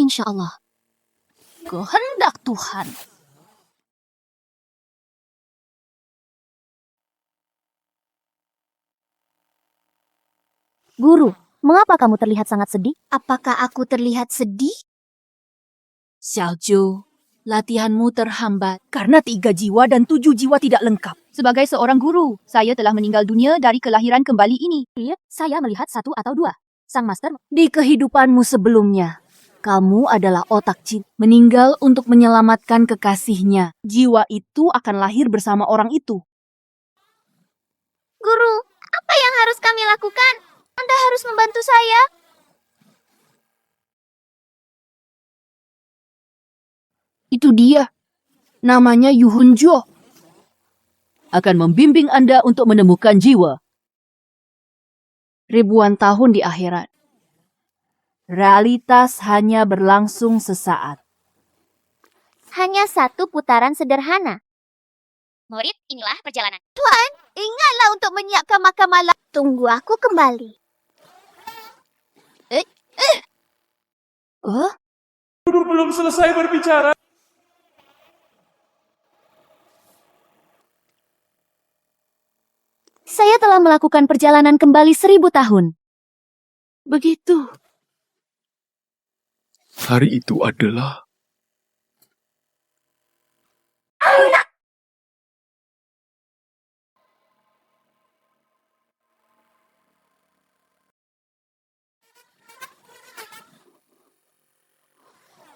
Insya Allah. Kehendak Tuhan. Guru, mengapa kamu terlihat sangat sedih? Apakah aku terlihat sedih? Xiaoju, latihanmu terhambat karena 3 jiwa dan 7 jiwa tidak lengkap. Sebagai seorang guru, saya telah meninggal dunia dari kelahiran kembali ini. Saya melihat 1 atau 2. Sang Master, Di kehidupanmu sebelumnya, kamu adalah otak jin, meninggal untuk menyelamatkan kekasihnya. Jiwa itu akan lahir bersama orang itu. Guru, apa yang harus kami lakukan? Anda harus membantu saya. Itu dia. Namanya Yuhunjo. Akan membimbing Anda untuk menemukan jiwa. Ribuan tahun di akhirat. Realitas hanya berlangsung sesaat. Hanya 1 putaran sederhana. Murid, inilah perjalanan. Tuan, ingatlah untuk menyiapkan makan malam. Tunggu aku kembali. Guru belum selesai berbicara. saya telah melakukan perjalanan kembali 1000 tahun. Begitu. Hari itu adalah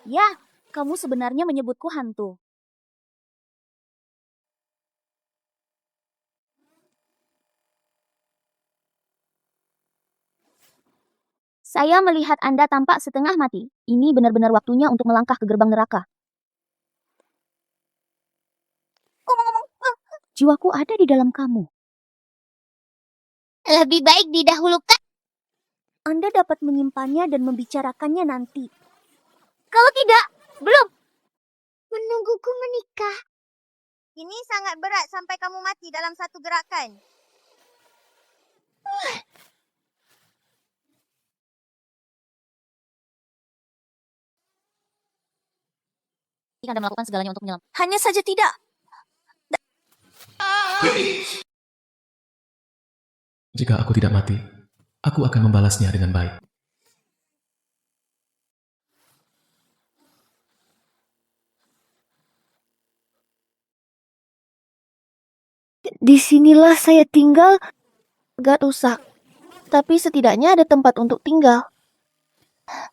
Ya, kamu sebenarnya menyebutku hantu. Saya melihat Anda tampak setengah mati. Ini benar-benar waktunya untuk melangkah ke gerbang neraka. Jiwaku ada di dalam kamu. Lebih baik didahulukan. Anda dapat menyimpannya dan membicarakannya nanti. Kalau tidak, belum. Menungguku menikah. Ini sangat berat sampai kamu mati dalam 1 gerakan. Jika Anda melakukan segalanya untuk menyelam. Hanya saja tidak. Jika aku tidak mati, aku akan membalasnya dengan baik. Disinilah saya tinggal. Agak rusak. Tapi setidaknya ada tempat untuk tinggal.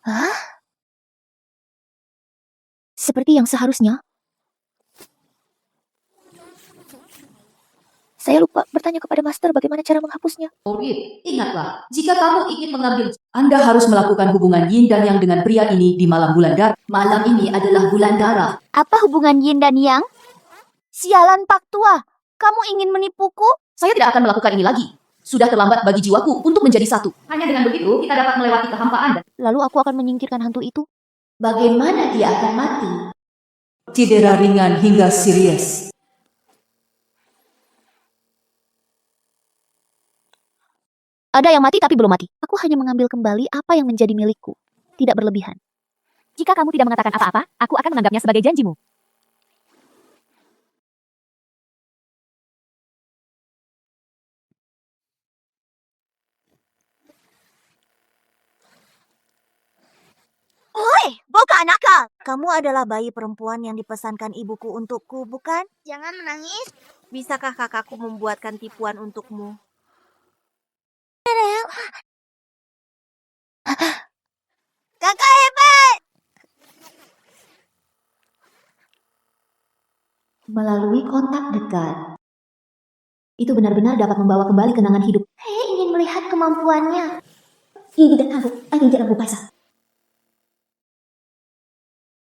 Hah? Seperti yang seharusnya. Saya lupa bertanya kepada Master bagaimana cara menghapusnya. Murid, ingatlah, jika kamu ingin mengambil, Anda harus melakukan hubungan yin dan yang dengan pria ini di malam bulan darah. Malam ini adalah bulan darah. Apa hubungan yin dan yang? Sialan Pak Tua, kamu ingin menipuku? Saya tidak akan melakukan ini lagi. Sudah terlambat bagi jiwaku untuk menjadi satu. Hanya dengan begitu, kita dapat melewati kehampaan. Lalu aku akan menyingkirkan hantu itu. Bagaimana dia akan mati? Cedera ringan hingga serius. Ada yang mati tapi belum mati. Aku hanya mengambil kembali apa yang menjadi milikku. Tidak berlebihan. Jika kamu tidak mengatakan apa-apa, aku akan menganggapnya sebagai janjimu. Oi, bukan nakal. Kamu adalah bayi perempuan yang dipesankan ibuku untukku, bukan? Jangan menangis. Bisakah kakakku membuatkan tipuan untukmu? Kakak hebat! Melalui kontak dekat. Itu benar-benar dapat membawa kembali kenangan hidup. Saya ingin melihat kemampuannya. Gigi dan aku tidak Paisa.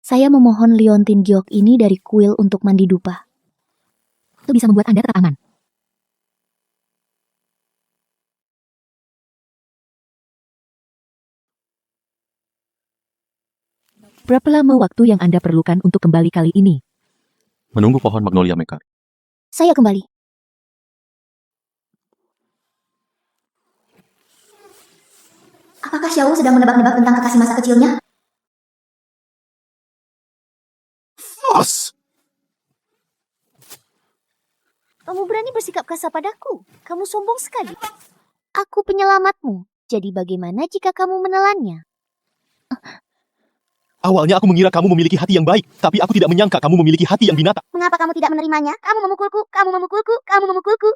Saya memohon liontin giok ini dari kuil untuk mandi dupa. Itu bisa membuat Anda tetap aman. Berapa lama waktu yang Anda perlukan untuk kembali kali ini? menunggu pohon magnolia mekar. Saya kembali. Apakah Xiao sedang menebak-nebak tentang kekasih masa kecilnya? Kamu berani bersikap kasar padaku. Kamu sombong sekali. Aku penyelamatmu. Jadi bagaimana jika kamu menelannya? Awalnya aku mengira kamu memiliki hati yang baik, tapi aku tidak menyangka kamu memiliki hati yang binatang. Mengapa kamu tidak menerimanya? Kamu memukulku, kamu memukulku, kamu memukulku.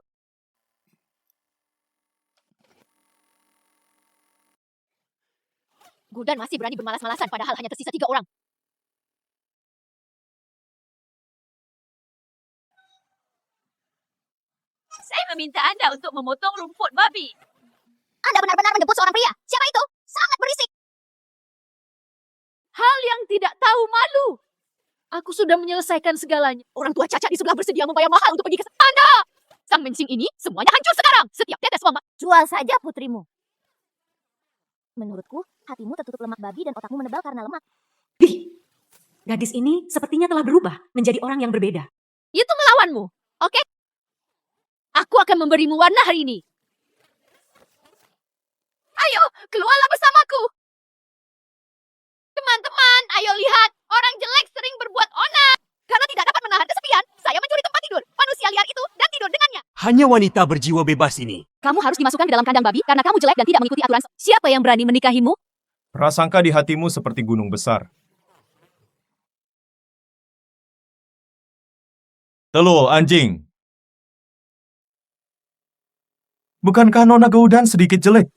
Gul'dan masih berani bermalas-malasan padahal hanya tersisa 3 orang. Saya meminta Anda untuk memotong rumput babi. Anda benar-benar menjemput seorang pria. Siapa itu? Sangat berisik. Hal yang tidak tahu malu. Aku sudah menyelesaikan segalanya. Orang tua cacat di sebelah bersedia membayar mahal untuk pergi ke Anda. Sang mencing ini semuanya hancur sekarang. Setiap tetes mama. Jual saja putrimu. Menurutku, hatimu tertutup lemak babi dan otakmu menebal karena lemak. Gadis ini sepertinya telah berubah menjadi orang yang berbeda. Itu melawanmu. Oke? Aku akan memberimu warna hari ini. Ayo, keluarlah bersamaku. Teman-teman, ayo lihat. Orang jelek sering berbuat onar. Karena tidak dapat menahan kesepian, saya mencuri tempat tidur manusia liar itu dan tidur dengannya. Hanya wanita berjiwa bebas ini. Kamu harus dimasukkan ke dalam kandang babi karena kamu jelek dan tidak mengikuti aturan. Siapa yang berani menikahimu? Prasangka di hatimu seperti gunung besar. Telo, anjing. Bukankah Nona Gul'dan sedikit jelek?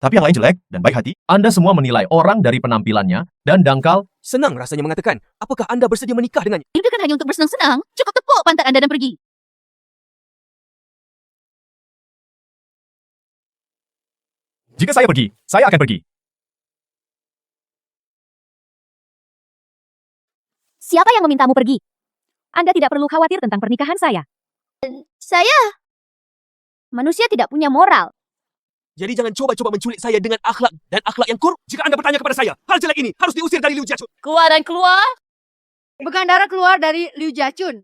Tapi yang lain jelek dan baik hati. Anda semua menilai orang dari penampilannya dan dangkal. Senang rasanya mengatakan, apakah Anda bersedia menikah dengannya? Itu kan hanya untuk bersenang-senang. Cukup tepuk pantat Anda dan pergi. Jika saya pergi, saya akan pergi. Siapa yang memintamu pergi? Anda tidak perlu khawatir tentang pernikahan saya. Saya manusia tidak punya moral. Jadi jangan coba-coba menculik saya dengan akhlak dan akhlak yang kurang. Jika Anda bertanya kepada saya, hal jelek ini harus diusir dari Liu Jiachun. Keluar dan keluar. Bergandara keluar dari Liu Jiachun.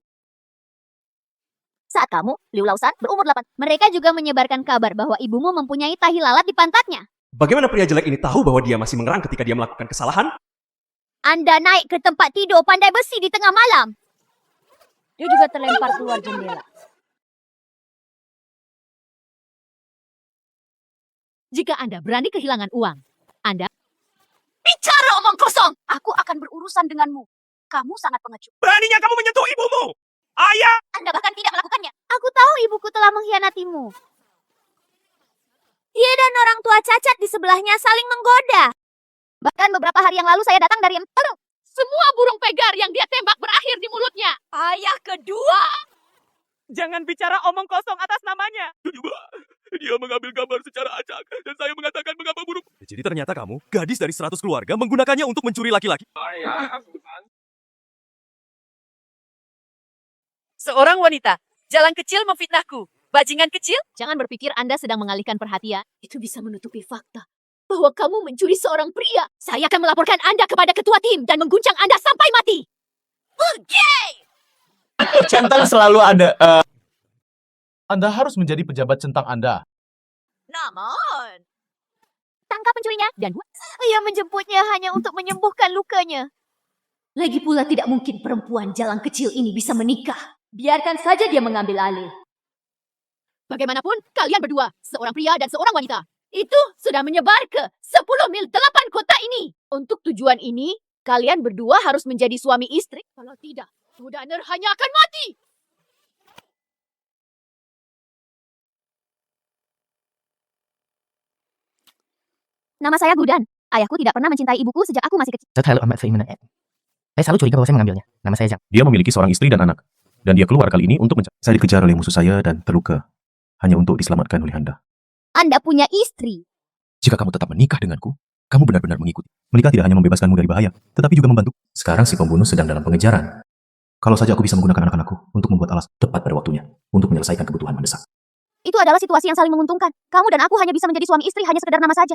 Saat kamu, Liu Laosan, berumur 8, mereka juga menyebarkan kabar bahwa ibumu mempunyai tahi lalat di pantatnya. Bagaimana pria jelek ini tahu bahwa dia masih mengerang ketika dia melakukan kesalahan? Anda naik ke tempat tidur pandai besi di tengah malam. Dia juga terlempar keluar jendela. Jika Anda berani kehilangan uang, Anda bicara omong kosong. Aku akan berurusan denganmu. Kamu sangat pengecut. Beraninya kamu menyentuh ibumu! Ayah! Anda bahkan tidak melakukannya. Aku tahu ibuku telah mengkhianatimu. Dia dan orang tua cacat di sebelahnya saling menggoda. Bahkan beberapa hari yang lalu saya datang dari Semua burung pegar yang dia tembak berakhir di mulutnya. Ayah kedua. Jangan bicara omong kosong atas namanya. Dia mengambil gambar secara acak dan saya mengatakan mengapa buruk. Jadi ternyata kamu, gadis dari 100 keluarga, menggunakannya untuk mencuri laki-laki. Seorang wanita, jalan kecil memfitnahku. Bajingan kecil? Jangan berpikir Anda sedang mengalihkan perhatian. Itu bisa menutupi fakta bahwa kamu mencuri seorang pria. Saya akan melaporkan Anda kepada ketua tim dan mengguncang Anda sampai mati. Centang selalu ada. Anda harus menjadi pejabat centang Anda. Namun. Tangkap pencurinya dan ia menjemputnya hanya untuk menyembuhkan lukanya. lagi pula tidak mungkin perempuan jalan kecil ini bisa menikah. Biarkan saja dia mengambil alih. Bagaimanapun, kalian berdua, seorang pria dan seorang wanita, itu sudah menyebar ke 10 mil 8 kota ini. Untuk tujuan ini, kalian berdua harus menjadi suami istri. Kalau tidak, Gul'dan hanya akan mati. Nama saya Gul'dan. Ayahku tidak pernah mencintai ibuku sejak aku masih kecil. Saya selalu curiga bahwa saya mengambilnya. Nama saya Zhang. Dia memiliki seorang istri dan anak. Dan dia keluar kali ini untuk mencari. Saya dikejar oleh musuh saya dan terluka. Hanya untuk diselamatkan oleh Anda. Anda punya istri. Jika kamu tetap menikah denganku, kamu benar-benar mengikuti. Menikah tidak hanya membebaskanmu dari bahaya, tetapi juga membantu. Sekarang si pembunuh sedang dalam pengejaran. Kalau saja aku bisa menggunakan anak-anakku untuk membuat alas tepat pada waktunya, untuk menyelesaikan kebutuhan mendesak. Itu adalah situasi yang saling menguntungkan. Kamu dan aku hanya bisa menjadi suami istri hanya sekedar nama saja.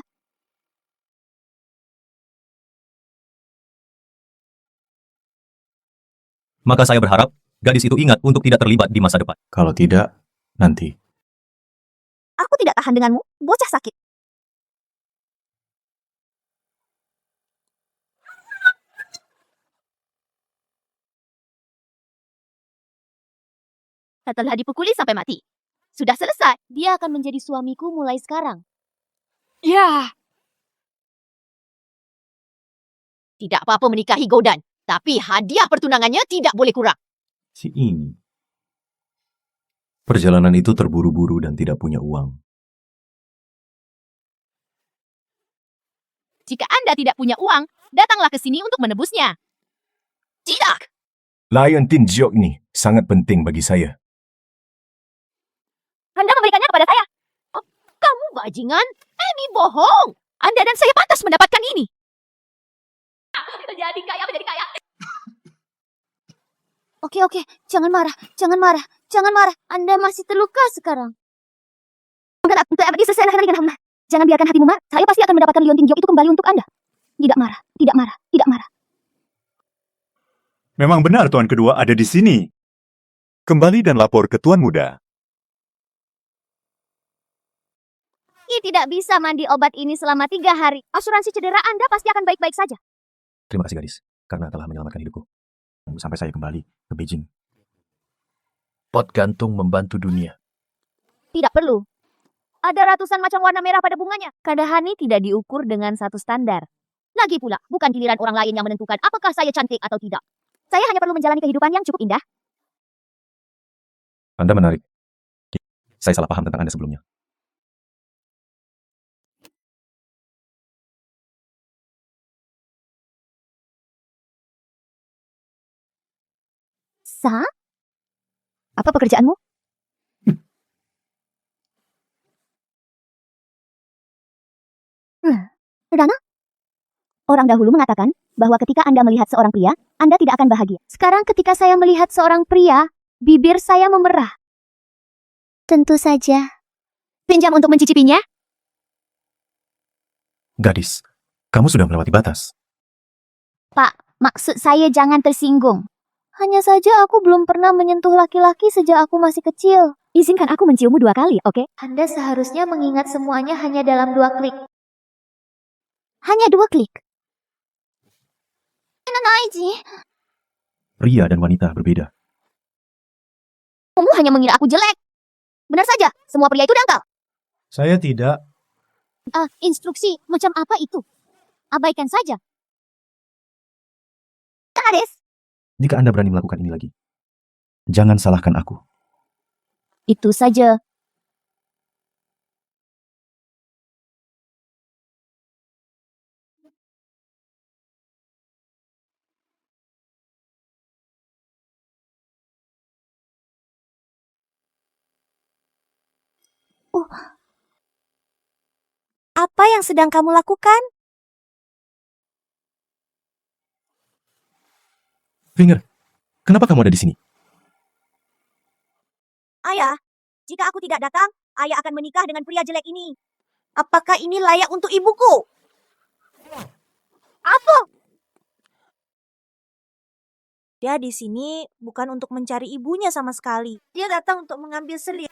Maka saya berharap gadis itu ingat untuk tidak terlibat di masa depan. Kalau tidak, nanti. Aku tidak tahan denganmu, bocah sakit. Setelah dipukuli sampai mati. Sudah selesai. Dia akan menjadi suamiku mulai sekarang. Ya, Tidak apa-apa menikahi Godan. Tapi hadiah pertunangannya tidak boleh kurang. Si ini. Perjalanan itu terburu-buru dan tidak punya uang. Jika Anda tidak punya uang, datanglah ke sini untuk menebusnya. Tidak. Lion Tin Jiok ini sangat penting bagi saya. Anda memberikannya kepada saya. Oh, kamu bajingan. Ini bohong. Anda dan saya pantas mendapatkan ini. Jadi kaya menjadi kaya. Oke, jangan marah, jangan marah, jangan marah. Anda masih terluka sekarang. Jangan biarkan hatimu marah. Saya pasti akan mendapatkan liontin Jiok itu kembali untuk Anda. Tidak marah, tidak marah, tidak marah. Memang benar Tuan Kedua ada di sini. Kembali dan lapor ke Tuan Muda. Ki tidak bisa mandi obat ini selama 3 hari. Asuransi cedera Anda pasti akan baik-baik saja. Terima kasih gadis, karena telah menyelamatkan hidupku. Sampai saya kembali ke Beijing. Pot gantung membantu dunia. Tidak perlu. Ada ratusan macam warna merah pada bunganya. Kadahani tidak diukur dengan satu standar. Lagi pula, bukan giliran orang lain yang menentukan apakah saya cantik atau tidak. Saya hanya perlu menjalani kehidupan yang cukup indah. Anda menarik. Saya salah paham tentang Anda sebelumnya. Sa? Apa pekerjaanmu? Rana? Orang dahulu mengatakan bahwa ketika Anda melihat seorang pria, Anda tidak akan bahagia. Sekarang ketika saya melihat seorang pria, bibir saya memerah. Tentu saja. Pinjam untuk mencicipinya? Gadis, kamu sudah melewati batas. Pak, maksud saya jangan tersinggung. Hanya saja aku belum pernah menyentuh laki-laki sejak aku masih kecil. Izinkan aku menciummu 2 kali, oke? Anda seharusnya mengingat semuanya hanya dalam 2 klik. Hanya 2 klik. Pria dan wanita berbeda. Kamu hanya mengira aku jelek. Benar saja, semua pria itu dangkal. Saya tidak. Instruksi macam apa itu? Abaikan saja. Haris. Jika Anda berani melakukan ini lagi, jangan salahkan aku. Itu saja. Apa yang sedang kamu lakukan? Finger, kenapa kamu ada di sini? Ayah, jika aku tidak datang, ayah akan menikah dengan pria jelek ini. Apakah ini layak untuk ibuku? Apa? Dia di sini bukan untuk mencari ibunya sama sekali. Dia datang untuk mengambil selir.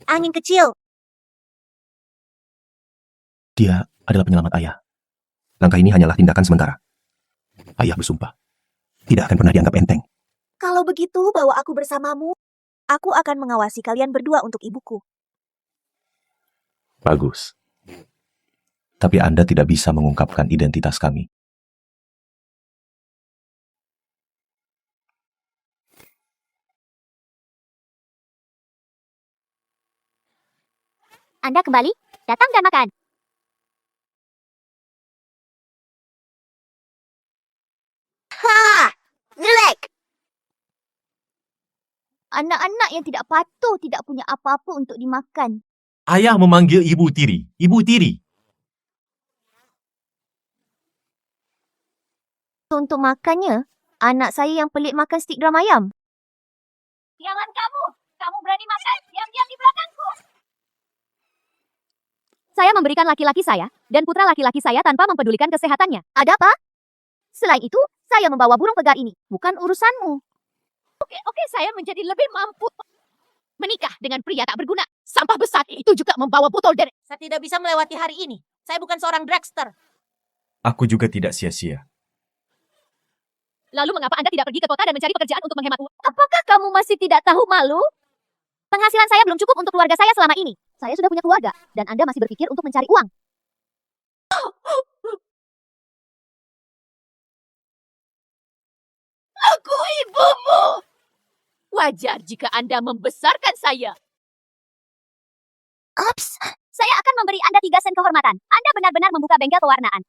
Angin kecil. Dia adalah penyelamat ayah. Langkah ini hanyalah tindakan sementara. Ayah bersumpah, tidak akan pernah dianggap enteng. Kalau begitu, bawa aku bersamamu. Aku akan mengawasi kalian berdua untuk ibuku. Bagus. Tapi Anda tidak bisa mengungkapkan identitas kami. Anda kembali, datang dan makan. Ha! Jelek! Anak-anak yang tidak patuh tidak punya apa-apa untuk dimakan. Ayah memanggil Ibu Tiri. Ibu Tiri. Untuk makannya, anak saya yang pelik makan stik drum ayam. Jangan kamu! Kamu berani makan diam-diam di belakangku! Saya memberikan laki-laki saya dan putra laki-laki saya tanpa mempedulikan kesehatannya. Ada apa? Selain itu, saya membawa burung pegar ini. Bukan urusanmu. Oke, saya menjadi lebih mampu menikah dengan pria tak berguna. Sampah besar itu juga membawa botol derek. saya tidak bisa melewati hari ini. Saya bukan seorang dragster. Aku juga tidak sia-sia. Lalu mengapa Anda tidak pergi ke kota dan mencari pekerjaan untuk menghemat uang? Apakah kamu masih tidak tahu malu? Penghasilan saya belum cukup untuk keluarga saya selama ini. Saya sudah punya keluarga, dan Anda masih berpikir untuk mencari uang. Aku ibumu. Wajar jika Anda membesarkan saya. Ups, saya akan memberi Anda 3 sen kehormatan. Anda benar-benar membuka bengkel pewarnaan.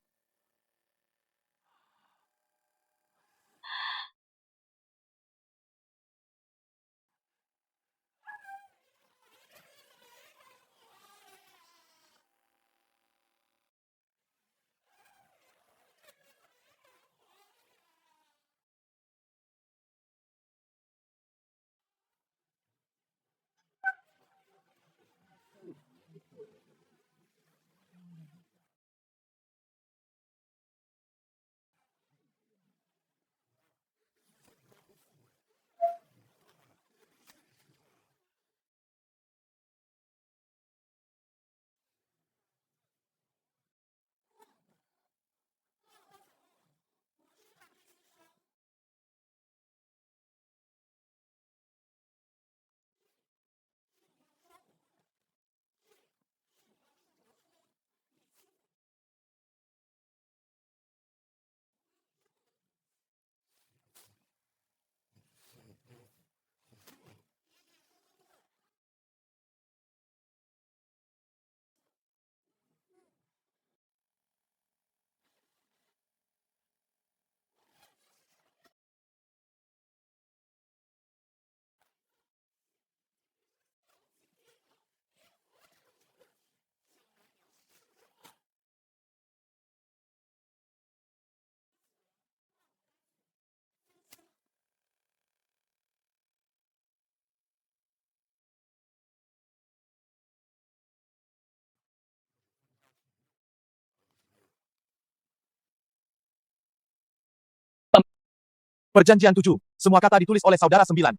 Perjanjian 7. Semua kata ditulis oleh saudara 9.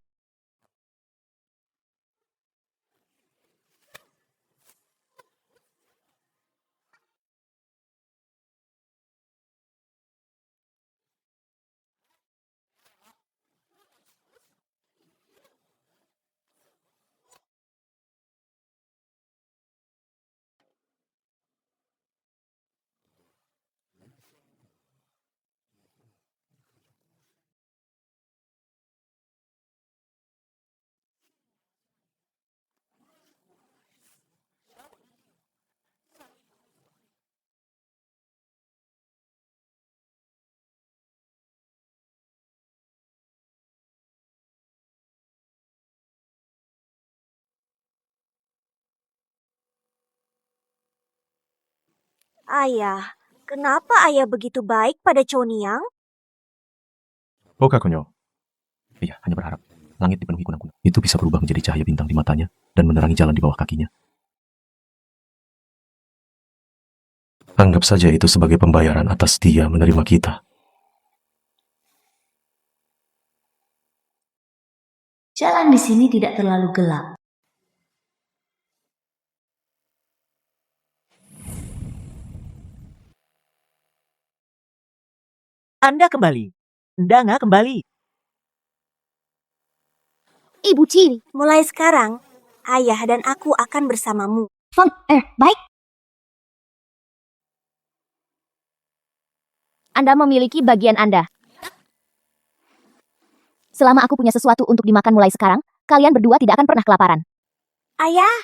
Ayah, kenapa ayah begitu baik pada Choniang? Oka konyol. Iya, hanya berharap langit dipenuhi kunang-kunang. Itu bisa berubah menjadi cahaya bintang di matanya dan menerangi jalan di bawah kakinya. Anggap saja itu sebagai pembayaran atas dia menerima kita. Jalan di sini tidak terlalu gelap. Anda kembali. Ndanga kembali. Ibu Ciri, mulai sekarang, ayah dan aku akan bersamamu. Baik. Anda memiliki bagian Anda. Selama aku punya sesuatu untuk dimakan mulai sekarang, kalian berdua tidak akan pernah kelaparan. Ayah,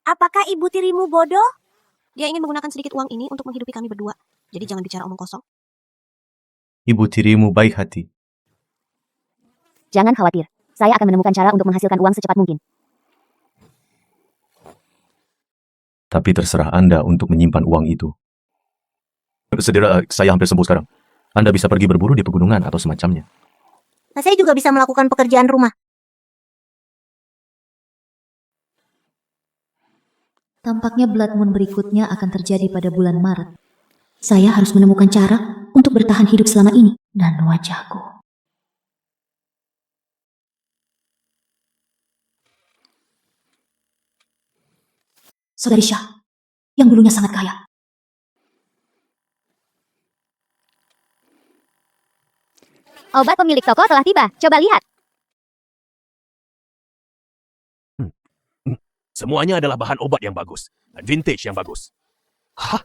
apakah ibu tirimu bodoh? Dia ingin menggunakan sedikit uang ini untuk menghidupi kami berdua. Jadi jangan bicara omong kosong. Ibu tirimu baik hati. Jangan khawatir. Saya akan menemukan cara untuk menghasilkan uang secepat mungkin. Tapi terserah Anda untuk menyimpan uang itu. Saudara, saya hampir sembuh sekarang. Anda bisa pergi berburu di pegunungan atau semacamnya. Saya juga bisa melakukan pekerjaan rumah. Tampaknya blood moon berikutnya akan terjadi pada bulan Maret. Saya harus menemukan cara untuk bertahan hidup selama ini. Dan wajahku. Saudari Shah, yang dulunya sangat kaya. Obat pemilik toko telah tiba. Coba lihat. Semuanya adalah bahan obat yang bagus dan vintage yang bagus. Hah?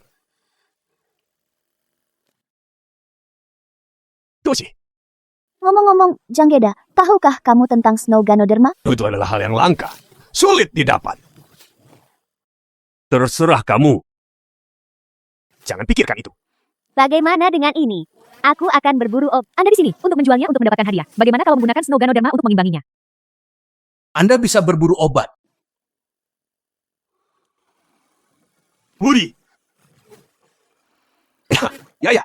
Toshi, Ngomong-ngomong, Janggeda, tahukah kamu tentang Snow Ganoderma? itu adalah hal yang langka. Sulit didapat. Terserah kamu. Jangan pikirkan itu. Bagaimana dengan ini? Aku akan berburu Anda di sini untuk menjualnya untuk mendapatkan hadiah. Bagaimana kalau menggunakan Snow Ganoderma untuk mengimbanginya? Anda bisa berburu obat. Budi. Ya.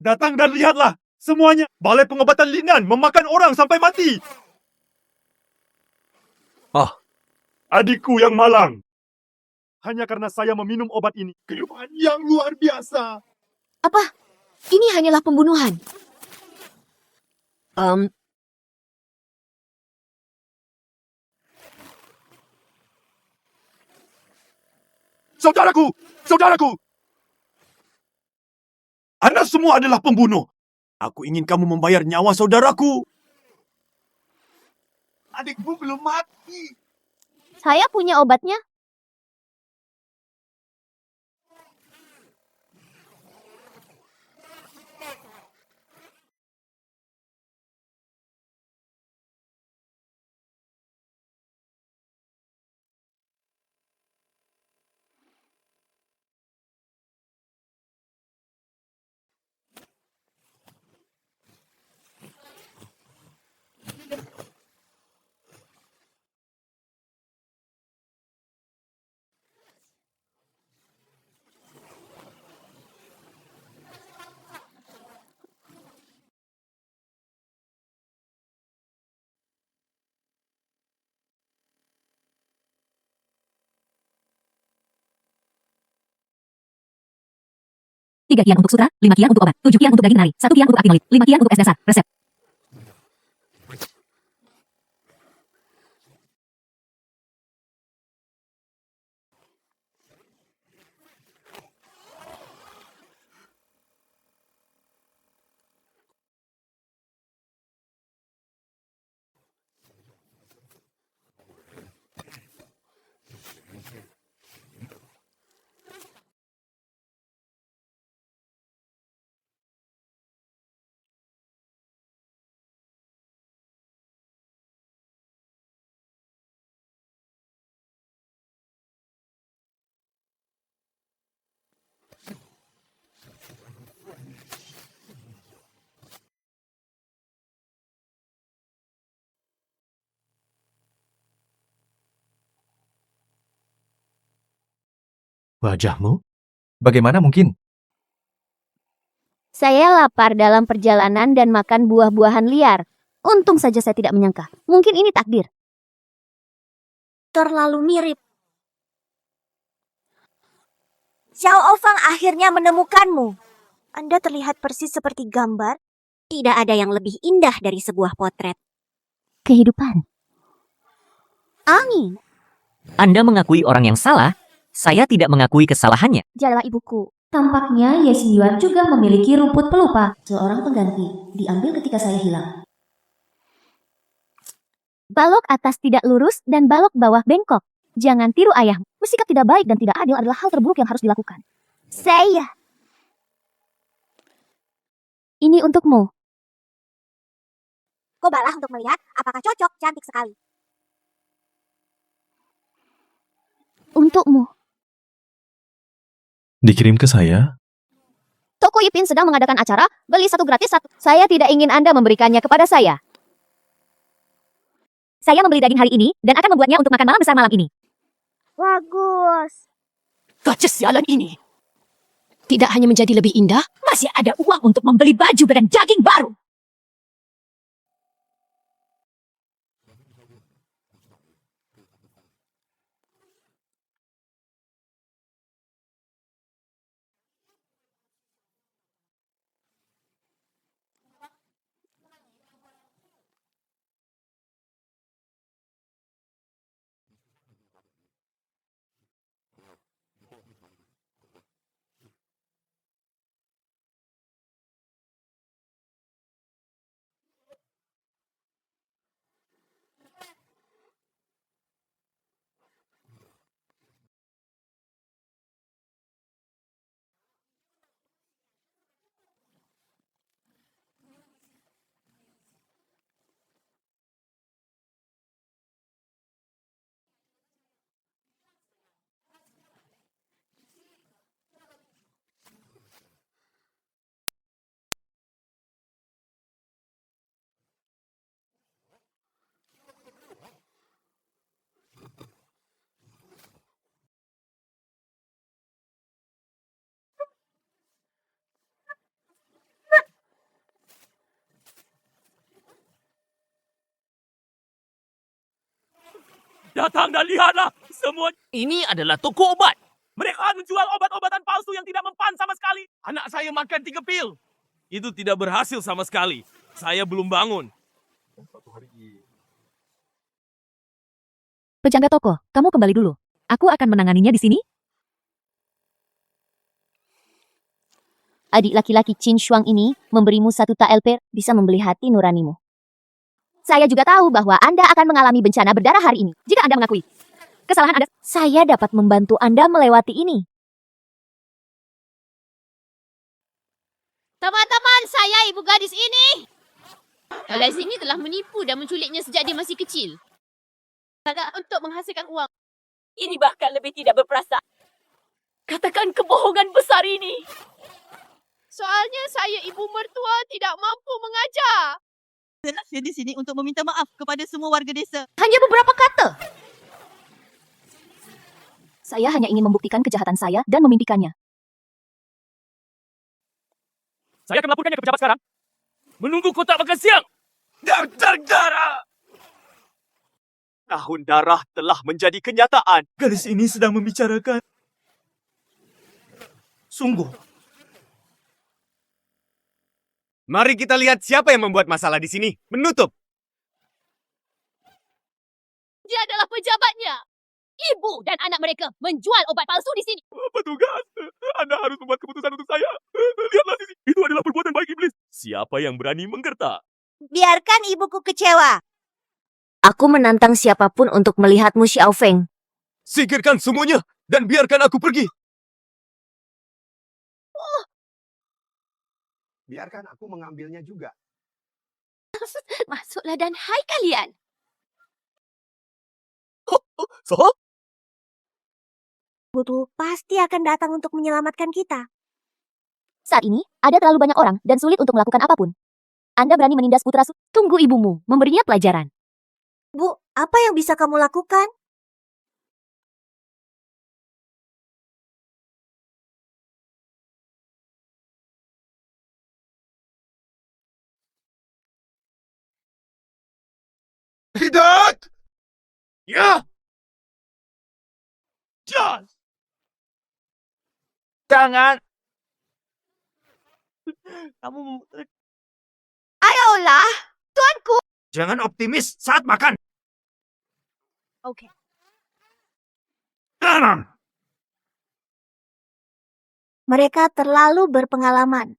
Datang dan lihatlah. Semuanya. Balai pengobatan Linan memakan orang sampai mati. Ah. Adikku yang malang. Hanya karena saya meminum obat ini. Keluhan yang luar biasa. Apa? Ini hanyalah pembunuhan. Saudaraku! Saudaraku! Anda semua adalah pembunuh. Aku ingin kamu membayar nyawa saudaraku. Adikmu belum mati. Saya punya obatnya. Tiga kian untuk sutra, 5 kian untuk obat, 7 kian untuk daging nari, 1 kian untuk actinoid, 5 kian untuk es dasar. Resep. Wajahmu? Bagaimana mungkin? Saya lapar dalam perjalanan dan makan buah-buahan liar. Untung saja saya tidak menyangka. Mungkin ini takdir. Terlalu mirip. Xiao Ofang akhirnya menemukanmu. Anda terlihat persis seperti gambar. Tidak ada yang lebih indah dari sebuah potret. Kehidupan. Angin. Anda mengakui orang yang salah, saya tidak mengakui kesalahannya. Jalalah ibuku. Tampaknya Yes Yuan juga memiliki rumput pelupa. Seorang pengganti, diambil ketika saya hilang. Balok atas tidak lurus dan balok bawah bengkok. Jangan tiru ayah. Bersikap tidak baik dan tidak adil adalah hal terburuk yang harus dilakukan. Saya. Ini untukmu. Cobalah untuk melihat apakah cocok, cantik sekali. Untukmu. Dikirim ke saya? Toko Ipin sedang mengadakan acara, beli satu gratis satu. Saya tidak ingin Anda memberikannya kepada saya. Saya membeli daging hari ini dan akan membuatnya untuk makan malam besar malam ini. Bagus. Kesialan ini. Tidak hanya menjadi lebih indah, masih ada uang untuk membeli baju dan daging baru. Datang dan lihatlah semua. Ini adalah toko obat. Mereka menjual obat-obatan palsu yang tidak mempan sama sekali. Anak saya makan 3 pil. Itu tidak berhasil sama sekali. Saya belum bangun. Penjaga toko, kamu kembali dulu. Aku akan menanganinya di sini. Adik laki-laki Qin Shuang ini memberimu 1 tael per, bisa membeli hati nuranimu. Saya juga tahu bahwa Anda akan mengalami bencana berdarah hari ini. Jika Anda mengakui kesalahan Anda, saya dapat membantu Anda melewati ini. Teman-teman, saya ibu gadis ini. Oles ini telah menipu dan menculiknya sejak dia masih kecil. Sangat untuk menghasilkan uang. Ini bahkan lebih tidak berperasaan. Katakan kebohongan besar ini. Soalnya saya ibu mertua tidak mampu mengajar. Saya di sini untuk meminta maaf kepada semua warga desa. Hanya beberapa kata. Saya hanya ingin membuktikan kejahatan saya dan memimpikannya. Saya akan melaporkannya ke pejabat sekarang. Menunggu kotak makan siang. Darah. Tahun darah telah menjadi kenyataan. Gadis ini sedang membicarakan. Sungguh. Mari kita lihat siapa yang membuat masalah di sini. Menutup. Dia adalah pejabatnya. Ibu dan anak mereka menjual obat palsu di sini. Petugas, Anda harus membuat keputusan untuk saya. Lihatlah sini. Itu adalah perbuatan baik iblis. Siapa yang berani menggertak? Biarkan ibuku kecewa. Aku menantang siapapun untuk melihatmu, Xiao Feng. Singkirkan semuanya dan biarkan aku pergi. Biarkan aku mengambilnya juga. Masuklah dan hai kalian. Butuh pasti akan datang untuk menyelamatkan kita. Saat ini, ada terlalu banyak orang dan sulit untuk melakukan apapun. Anda berani menindas putra tunggu ibumu, memberinya pelajaran. Bu, apa yang bisa kamu lakukan? Tidak! Ya! Jangan! Kamu... Ayolah, tuanku. Jangan optimis saat makan. Oke. Tanam! Mereka terlalu berpengalaman.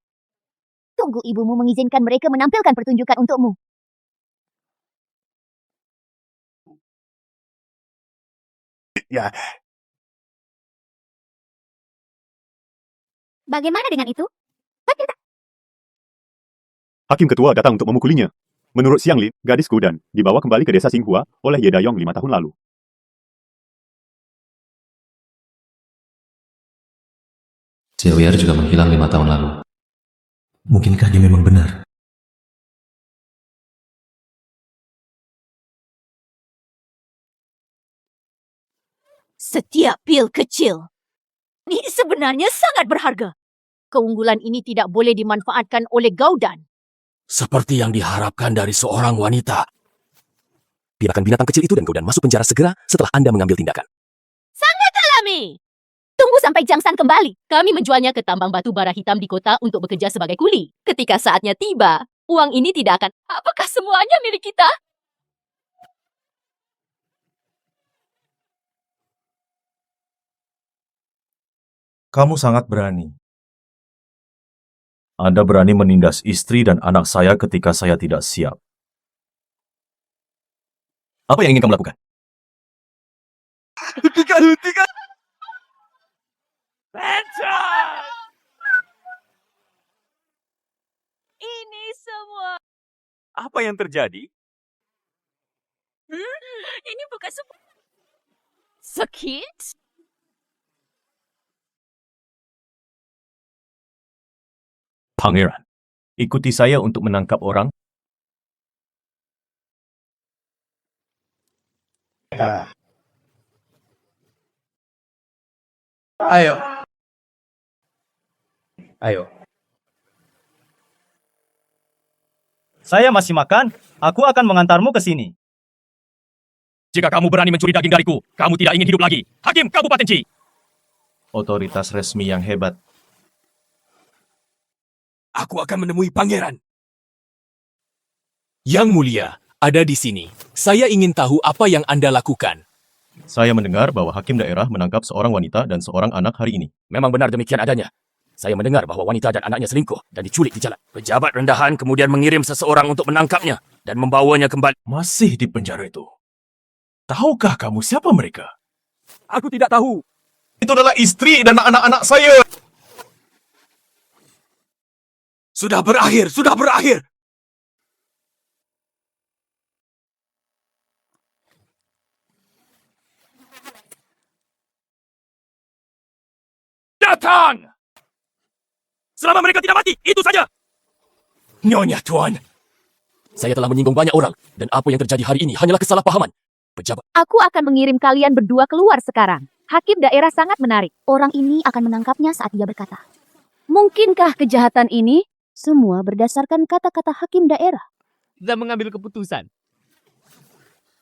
Tunggu ibumu mengizinkan mereka menampilkan pertunjukan untukmu. Ya, Bagaimana dengan itu? Hakim Ketua datang untuk memukulinya. Menurut Xiang Lin, gadis Gudan dibawa kembali ke desa Xinghua oleh Ye Dayong 5 tahun lalu. Xiaoyar juga menghilang 5 tahun lalu. Mungkinkah dia memang benar? Setiap pil kecil. Ini sebenarnya sangat berharga. Keunggulan ini tidak boleh dimanfaatkan oleh Gaudan. Seperti yang diharapkan dari seorang wanita. Biarkan binatang kecil itu dan Gaudan masuk penjara segera setelah Anda mengambil tindakan. Sangat alami. Tunggu sampai Jangsan kembali. Kami menjualnya ke tambang batu bara hitam di kota untuk bekerja sebagai kuli. Ketika saatnya tiba, uang ini tidak akan... Apakah semuanya milik kita? Kamu sangat berani. Anda berani menindas istri dan anak saya ketika saya tidak siap. Apa yang ingin kamu lakukan? Hentikan! Pencet! Ini semua... Apa yang terjadi? Ini bukan semua... Sakit? Pangeran, ikuti saya untuk menangkap orang. Ayo. Saya masih makan, aku akan mengantarmu ke sini. Jika kamu berani mencuri daging dariku, kamu tidak ingin hidup lagi. Hakim Kabupaten Ci. Otoritas resmi yang hebat. Aku akan menemui pangeran. Yang mulia, ada di sini. Saya ingin tahu apa yang Anda lakukan. Saya mendengar bahwa hakim daerah menangkap seorang wanita dan seorang anak hari ini. Memang benar demikian adanya. Saya mendengar bahwa wanita dan anaknya selingkuh dan diculik di jalan. Pejabat rendahan kemudian mengirim seseorang untuk menangkapnya dan membawanya kembali. Masih di penjara itu. Tahukah kamu siapa mereka? Aku tidak tahu. Itu adalah istri dan anak-anak saya. Sudah berakhir, sudah berakhir. Datang! Selama mereka tidak mati, itu saja. Nyonya Tuan, saya telah menyinggung banyak orang, dan apa yang terjadi hari ini hanyalah kesalahpahaman. Pejabat. Aku akan mengirim kalian berdua keluar sekarang. Hakim daerah sangat menarik. Orang ini akan menangkapnya saat dia berkata. Mungkinkah kejahatan ini semua berdasarkan kata-kata hakim daerah? Dan mengambil keputusan.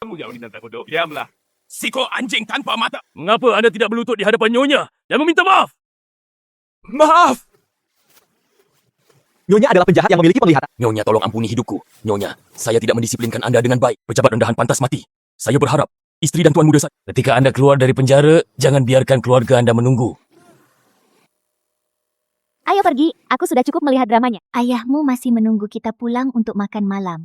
Kamu jauh di bodoh. Diamlah. Siko anjing tanpa mata. Mengapa Anda tidak berlutut di hadapan Nyonya dan meminta maaf? Maaf! Nyonya adalah penjahat yang memiliki penglihatan. Nyonya, tolong ampuni hidupku. Nyonya, saya tidak mendisiplinkan Anda dengan baik. Pejabat rendahan pantas mati. Saya berharap, istri dan tuan muda saya. Ketika Anda keluar dari penjara, jangan biarkan keluarga Anda menunggu. Ayo pergi, aku sudah cukup melihat dramanya. Ayahmu masih menunggu kita pulang untuk makan malam.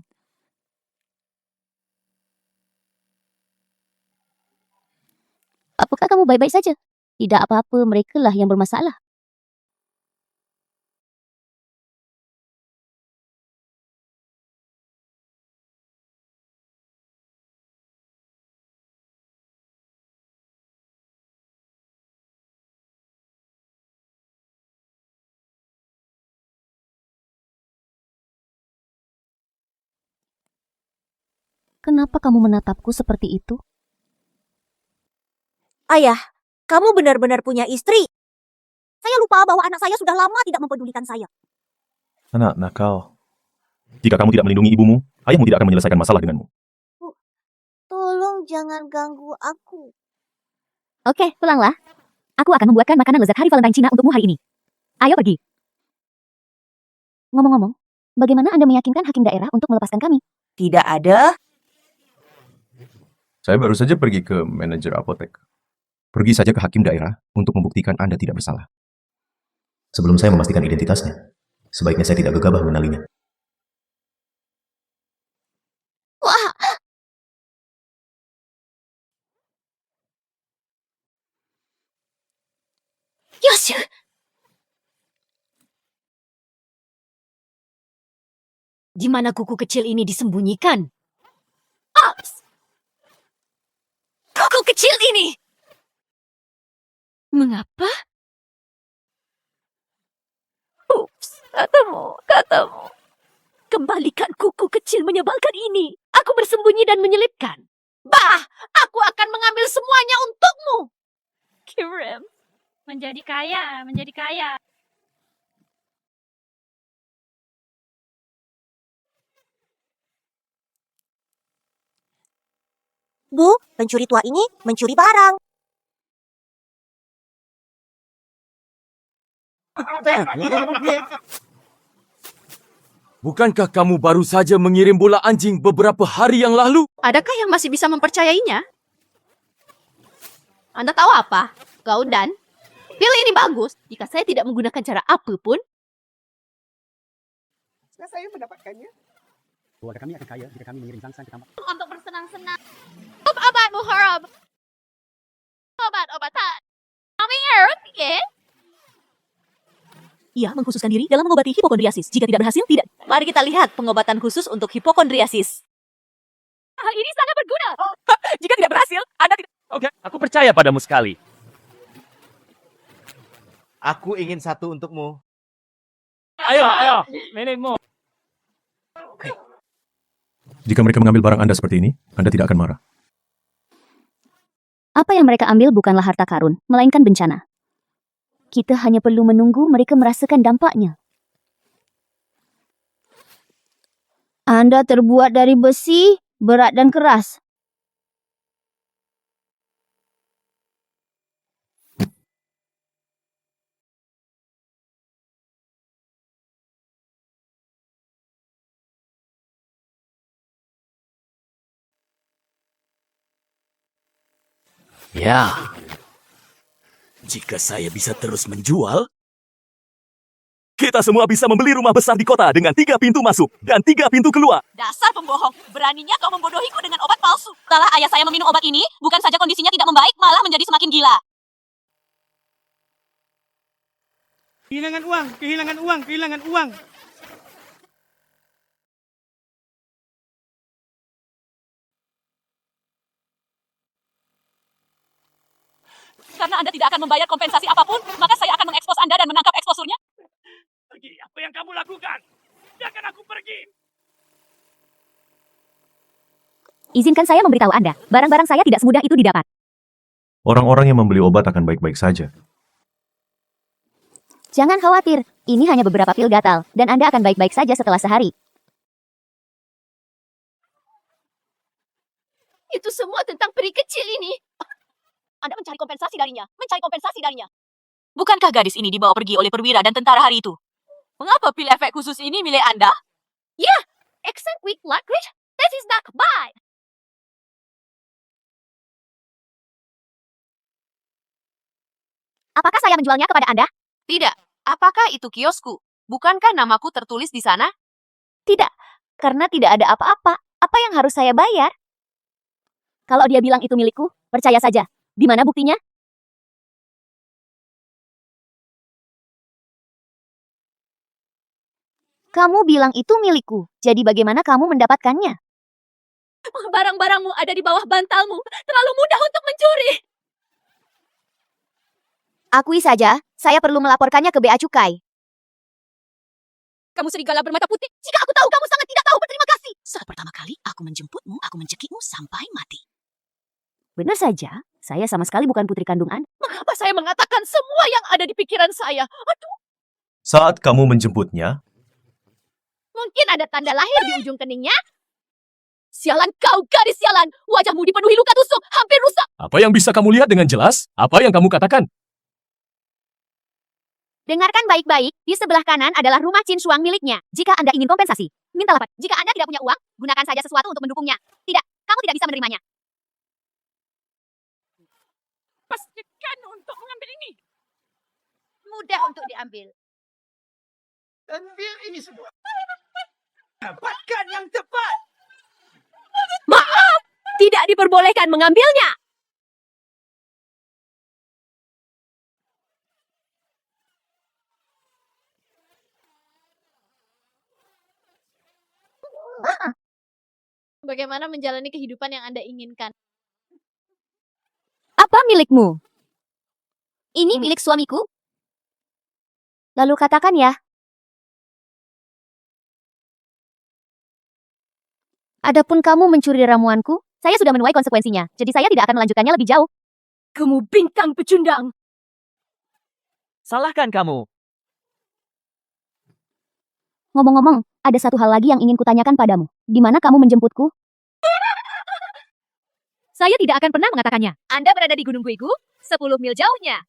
Apakah kamu baik-baik saja? Tidak apa-apa, merekalah yang bermasalah. Kenapa kamu menatapku seperti itu? Ayah, kamu benar-benar punya istri. Saya lupa bahwa anak saya sudah lama tidak mempedulikan saya. Anak nakal. Jika kamu tidak melindungi ibumu, ayahmu tidak akan menyelesaikan masalah denganmu. Tolong jangan ganggu aku. Oke, pulanglah. Aku akan membuatkan makanan lezat hari Valentine Cina untukmu hari ini. Ayo pergi. Ngomong-ngomong, bagaimana Anda meyakinkan hakim daerah untuk melepaskan kami? Tidak ada. Saya baru saja pergi ke manajer apotek. Pergi saja ke hakim daerah untuk membuktikan Anda tidak bersalah. Sebelum saya memastikan identitasnya, sebaiknya saya tidak gegabah mengenalinya. Wah! Yoshu! Di mana kuku kecil ini disembunyikan? Ops! Kuku kecil ini! Mengapa? Ups, katamu. Kembalikan kuku kecil menyebalkan ini. Aku bersembunyi dan menyelipkan. Bah, aku akan mengambil semuanya untukmu. Kirim. Menjadi kaya. Bu, pencuri tua ini mencuri barang. Bukankah kamu baru saja mengirim bola anjing beberapa hari yang lalu? Adakah yang masih bisa mempercayainya? Anda tahu apa? Kau dan pil ini bagus. Jika saya tidak menggunakan cara apapun, Saya mendapatkannya. Keluarga kami akan kaya jika kami mengirim Zhang San ke kamar. untuk bersenang-senang. Obat muharram. Obat-obatan. Kami ya? Ia mengkhususkan diri dalam mengobati hipokondriasis. Jika tidak berhasil, tidak. Mari kita lihat pengobatan khusus untuk hipokondriasis. Hal ini sangat berguna. Jika tidak berhasil, Anda tidak... Oke, aku percaya padamu sekali. Aku ingin satu untukmu. Ayo, milikmu. Jika mereka mengambil barang Anda seperti ini, Anda tidak akan marah. Apa yang mereka ambil bukanlah harta karun, melainkan bencana. Kita hanya perlu menunggu mereka merasakan dampaknya. Anda terbuat dari besi, berat dan keras. Ya, jika saya bisa terus menjual, kita semua bisa membeli rumah besar di kota dengan 3 pintu masuk dan 3 pintu keluar. Dasar pembohong, beraninya kau membodohiku dengan obat palsu. Setelah ayah saya meminum obat ini, bukan saja kondisinya tidak membaik, malah menjadi semakin gila. Kehilangan uang, kehilangan uang, kehilangan uang. Karena Anda tidak akan membayar kompensasi apapun, maka saya akan mengekspos Anda dan menangkap eksposurnya. Pergi, apa yang kamu lakukan? Biarkan aku pergi. Izinkan saya memberitahu Anda, barang-barang saya tidak semudah itu didapat. Orang-orang yang membeli obat akan baik-baik saja. Jangan khawatir, ini hanya beberapa pil gatal, dan Anda akan baik-baik saja setelah sehari. Itu semua tentang peri kecil ini. Anda mencari kompensasi darinya, Bukankah gadis ini dibawa pergi oleh perwira dan tentara hari itu? Mengapa pil efek khusus ini milik Anda? Ya, except with language, that is not mine. Apakah saya menjualnya kepada Anda? Tidak. Apakah itu kiosku? Bukankah namaku tertulis di sana? Tidak, karena tidak ada apa-apa. Apa yang harus saya bayar? Kalau dia bilang itu milikku, percaya saja. Di mana buktinya? Kamu bilang itu milikku, jadi bagaimana kamu mendapatkannya? Barang-barangmu ada di bawah bantalmu. Terlalu mudah untuk mencuri. Akui saja, saya perlu melaporkannya ke Bea Cukai. Kamu serigala bermata putih. Jika aku tahu, kamu sangat tidak tahu berterima kasih. Saat pertama kali aku menjemputmu, aku mencekikmu sampai mati. Benar saja, saya sama sekali bukan putri kandung Anda. Mengapa saya mengatakan semua yang ada di pikiran saya? Aduh, Saat kamu menjemputnya, mungkin ada tanda lahir di ujung keningnya. Sialan kau, gadis sialan. Wajahmu dipenuhi luka tusuk, hampir rusak. Apa yang bisa kamu lihat dengan jelas? Apa yang kamu katakan? Dengarkan baik-baik, di sebelah kanan adalah rumah Chin Shuang miliknya. Jika Anda ingin kompensasi, mintalah. Jika Anda tidak punya uang, gunakan saja sesuatu untuk mendukungnya. Tidak, kamu tidak bisa menerimanya. Pastikan untuk mengambil ini. Mudah untuk diambil. Ambil ini semua. Dapatkan yang tepat. Maaf, tidak diperbolehkan mengambilnya. Bagaimana menjalani kehidupan yang Anda inginkan? Apa milikmu? Ini milik suamiku. Lalu katakan ya. Adapun kamu mencuri ramuanku, saya sudah menuai konsekuensinya. Jadi saya tidak akan melanjutkannya lebih jauh. Kamu bintang pecundang. Salahkan kamu. Ngomong-ngomong, ada satu hal lagi yang ingin kutanyakan padamu. Di mana kamu menjemputku? Saya tidak akan pernah mengatakannya. Anda berada di Gunung Guigu, 10 mil jauhnya.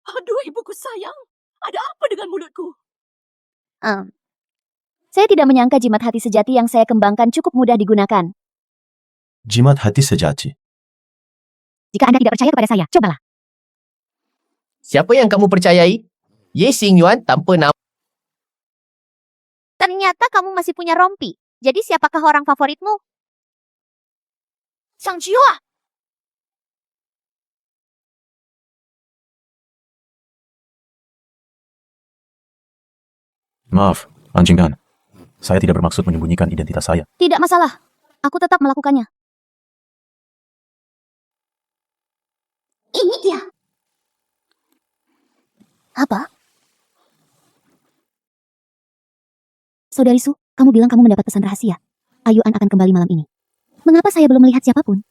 Aduh, ibuku sayang. Ada apa dengan mulutku? Saya tidak menyangka jimat hati sejati yang saya kembangkan cukup mudah digunakan. jimat hati sejati. Jika Anda tidak percaya kepada saya, cobalah. Siapa yang kamu percayai? Ye Xing Yuan tanpa nama. Ternyata kamu masih punya rompi. Jadi siapakah orang favoritmu? Sang Jiwa. Maaf, Anjing Dan. Saya tidak bermaksud menyembunyikan identitas saya. Tidak masalah. Aku tetap melakukannya. Ini dia. Apa? Saudari Su, kamu bilang kamu mendapat pesan rahasia. Ayuan akan kembali malam ini. Mengapa saya belum melihat siapapun?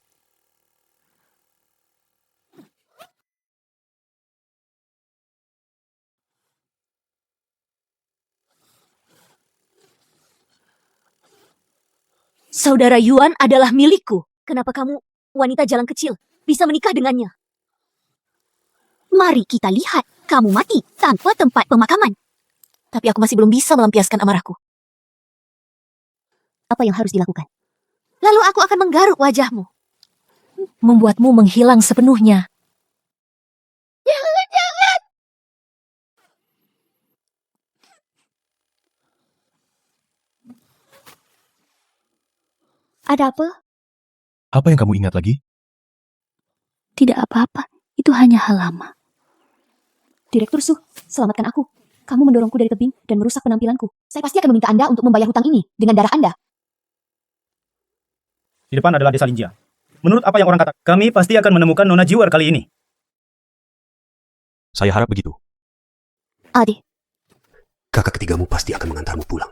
Saudara Yuan adalah milikku. Kenapa kamu, wanita jalan kecil, bisa menikah dengannya? Mari kita lihat. Kamu mati tanpa tempat pemakaman. Tapi aku masih belum bisa melampiaskan amarahku. Apa yang harus dilakukan? lalu aku akan menggaruk wajahmu. Membuatmu menghilang sepenuhnya. Jangan! Ada apa? Apa yang kamu ingat lagi? Tidak apa-apa, itu hanya hal lama. Direktur Su, selamatkan aku. Kamu mendorongku dari tebing dan merusak penampilanku. Saya pasti akan meminta Anda untuk membayar hutang ini dengan darah Anda. Di depan adalah desa Linjia. Menurut apa yang orang kata, kami pasti akan menemukan Nona Jiwar kali ini. Saya harap begitu. Adi, Kakak ketigamu pasti akan mengantarmu pulang.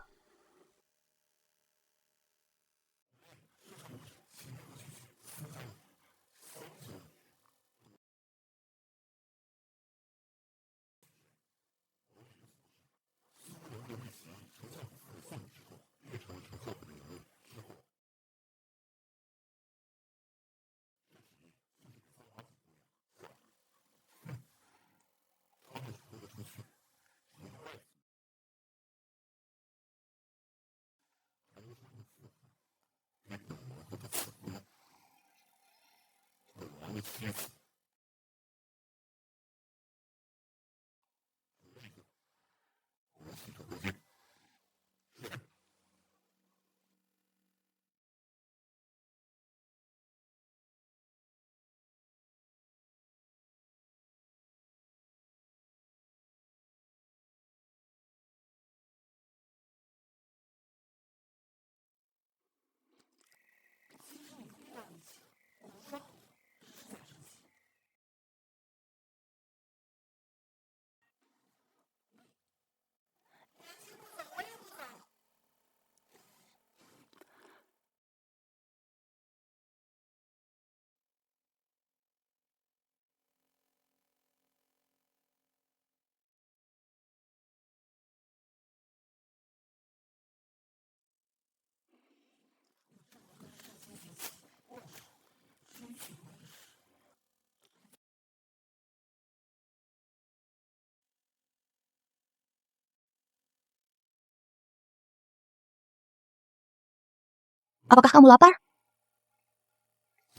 Apakah kamu lapar?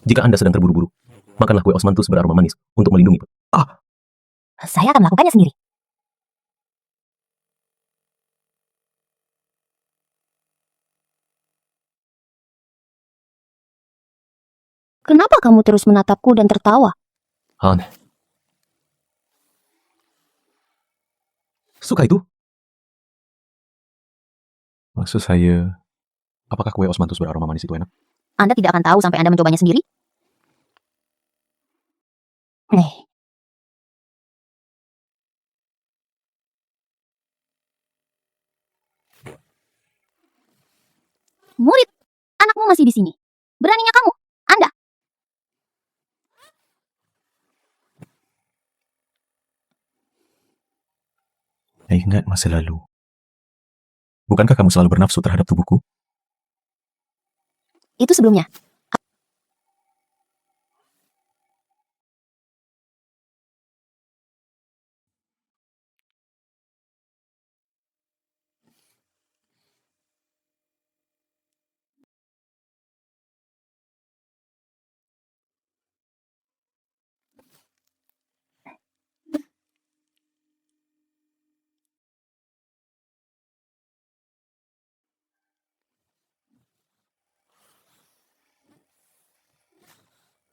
Jika Anda sedang terburu-buru, makanlah kue osmanthus beraroma manis untuk melindungi. Saya akan melakukannya sendiri. kenapa kamu terus menatapku dan tertawa? Han. Suka itu? Maksud saya, apakah kue osmanthus beraroma manis itu enak? Anda tidak akan tahu sampai Anda mencobanya sendiri. Murid, anakmu masih di sini. Beraninya kamu, Anda. Ingat masa lalu. Bukankah kamu selalu bernafsu terhadap tubuhku? Itu sebelumnya.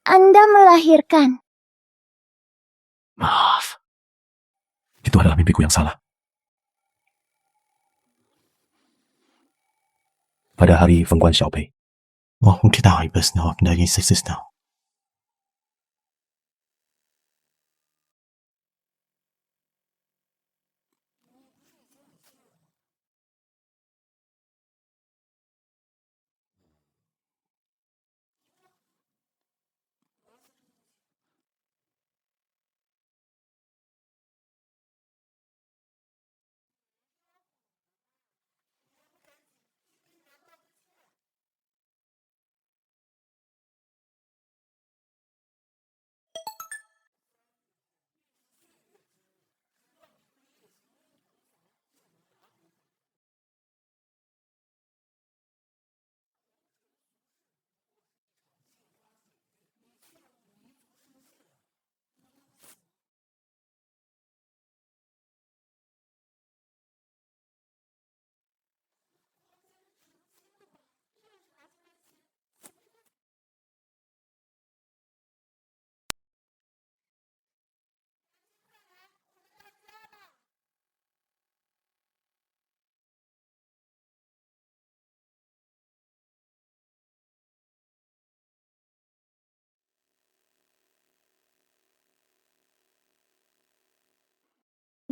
Anda melahirkan. Maaf. Itu adalah mimpiku yang salah. Pada hari Fengguan Xiaopei. 我唔記得係邊度嚟嘅事實。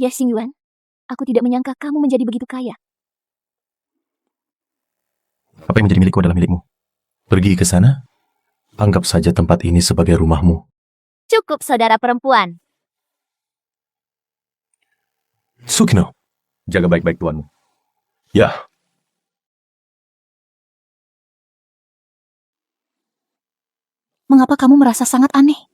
Ya, Xingyuan. Aku tidak menyangka kamu menjadi begitu kaya. Apa yang menjadi milikku adalah milikmu. Pergi ke sana, anggap saja tempat ini sebagai rumahmu. Cukup, saudara perempuan. Sukino, jaga baik-baik tuanmu. Ya. Mengapa kamu merasa sangat aneh?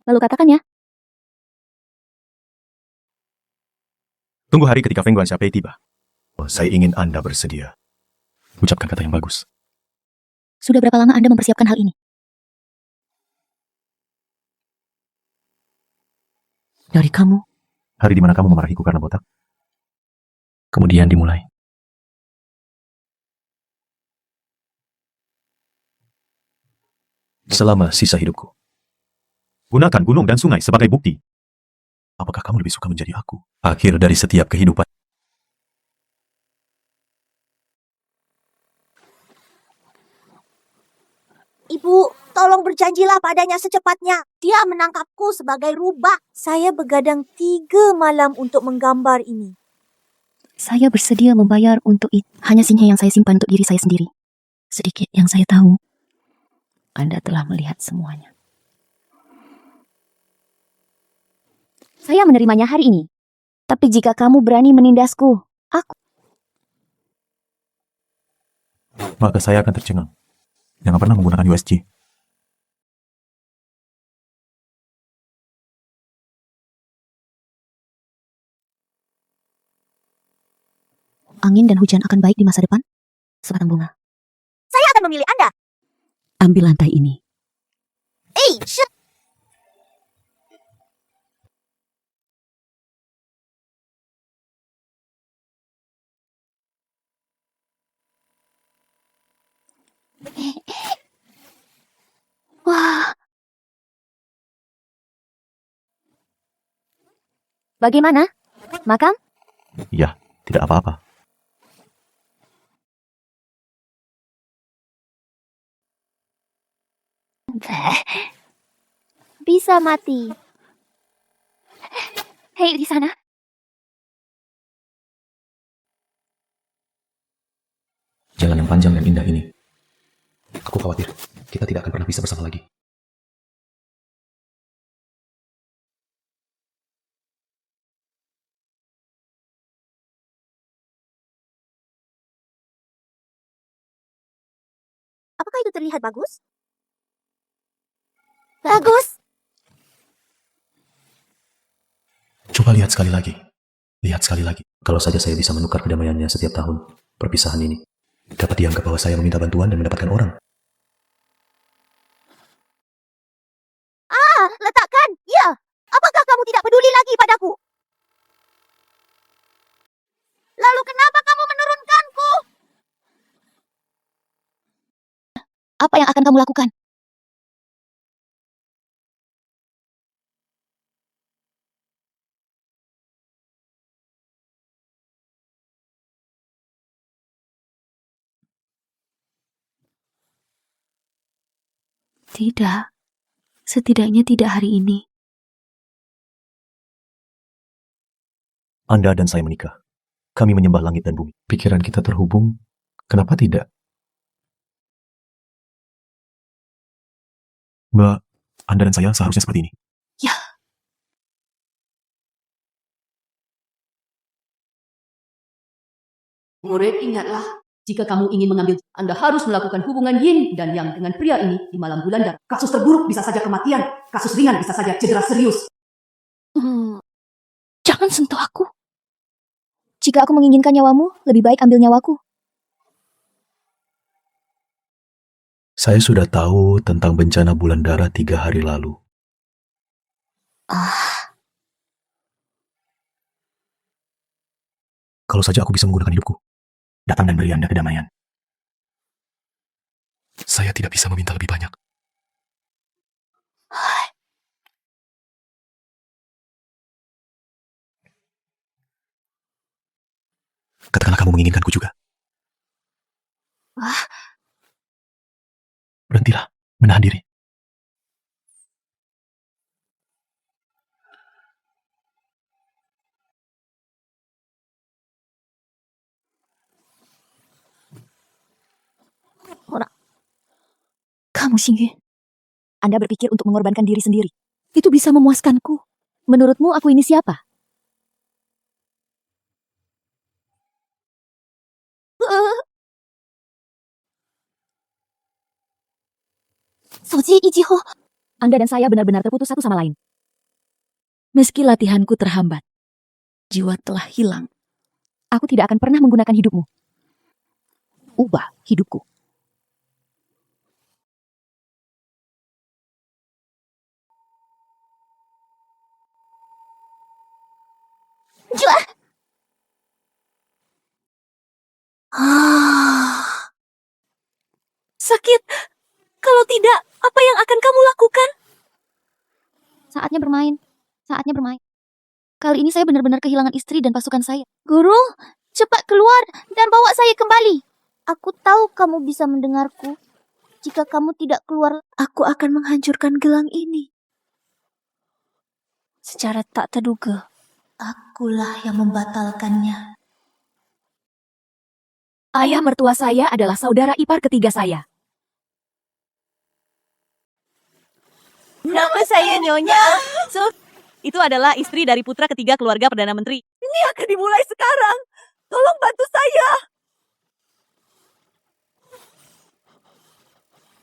Lalu katakan ya. Tunggu hari ketika Feng Guansha tiba. Saya ingin Anda bersedia. Ucapkan kata yang bagus. Sudah berapa lama Anda mempersiapkan hal ini? Dari kamu. Hari di mana kamu memarahiku karena botak. Kemudian dimulai. Selama sisa hidupku. Gunakan gunung dan sungai sebagai bukti. Apakah kamu lebih suka menjadi aku? Akhir dari setiap kehidupan. Ibu, tolong berjanjilah padanya secepatnya. Dia menangkapku sebagai rubah. Saya begadang 3 malam untuk menggambar ini. Saya bersedia membayar untuk itu. Hanya sinyal yang saya simpan untuk diri saya sendiri. Sedikit yang saya tahu, Anda telah melihat semuanya. Saya menerimanya hari ini. Tapi jika kamu berani menindasku, aku... Maka saya akan tercengang. Jangan pernah menggunakan USG. Angin dan hujan akan baik di masa depan. Sebatang bunga. Saya akan memilih Anda. Ambil lantai ini. Shit. Wah. Bagaimana? Makam? Ya, tidak apa-apa. Bisa mati. Hei, di sana. Jalan yang panjang dan indah ini. Aku khawatir kita tidak akan pernah bisa bersama lagi. Apakah itu terlihat bagus? Bagus. Coba lihat sekali lagi. Lihat sekali lagi. Kalau saja saya bisa menukar kedamaiannya setiap tahun, perpisahan ini dapat dianggap bahwa saya meminta bantuan dan mendapatkan orang. Letakkan. Ya. Apakah kamu tidak peduli lagi padaku? Lalu kenapa kamu menurunkanku? Apa yang akan kamu lakukan? Tidak. Setidaknya tidak hari ini. Anda dan saya menikah. Kami menyembah langit dan bumi. Pikiran kita terhubung. Kenapa tidak? Mbak, Anda dan saya seharusnya seperti ini. Ya. Murid, ingatlah. Jika kamu ingin mengambil, Anda harus melakukan hubungan yin dan yang dengan pria ini di malam bulan Dar. Kasus terburuk bisa saja kematian. Kasus ringan bisa saja cedera serius. Jangan sentuh aku. Jika aku menginginkan nyawamu, lebih baik ambil nyawaku. Saya sudah tahu tentang bencana bulan darah 3 hari lalu. Kalau saja aku bisa menggunakan hidupku, datang dan beri Anda kedamaian. Saya tidak bisa meminta lebih banyak. Katakanlah kamu menginginkanku juga. Berhentilah, menahan diri. Kamu, Xingyue. Anda berpikir untuk mengorbankan diri sendiri. Itu bisa memuaskanku. Menurutmu aku ini siapa? Soji Ichiho. Anda dan saya benar-benar terputus satu sama lain. Meski latihanku terhambat, jiwa telah hilang. Aku tidak akan pernah menggunakan hidupmu. Ubah hidupku. Sakit. Kalau tidak, apa yang akan kamu lakukan? Saatnya bermain. Saatnya bermain. Kali ini saya benar-benar kehilangan istri dan pasukan saya. Guru, cepat keluar dan bawa saya kembali. Aku tahu kamu bisa mendengarku. Jika kamu tidak keluar, Aku akan menghancurkan gelang ini. Secara tak terduga, akulah yang membatalkannya. Ayah mertua saya adalah saudara ipar ketiga saya. Nama saya Nyonya. Itu adalah istri dari putra ketiga keluarga Perdana Menteri. Ini akan dimulai sekarang. Tolong bantu saya.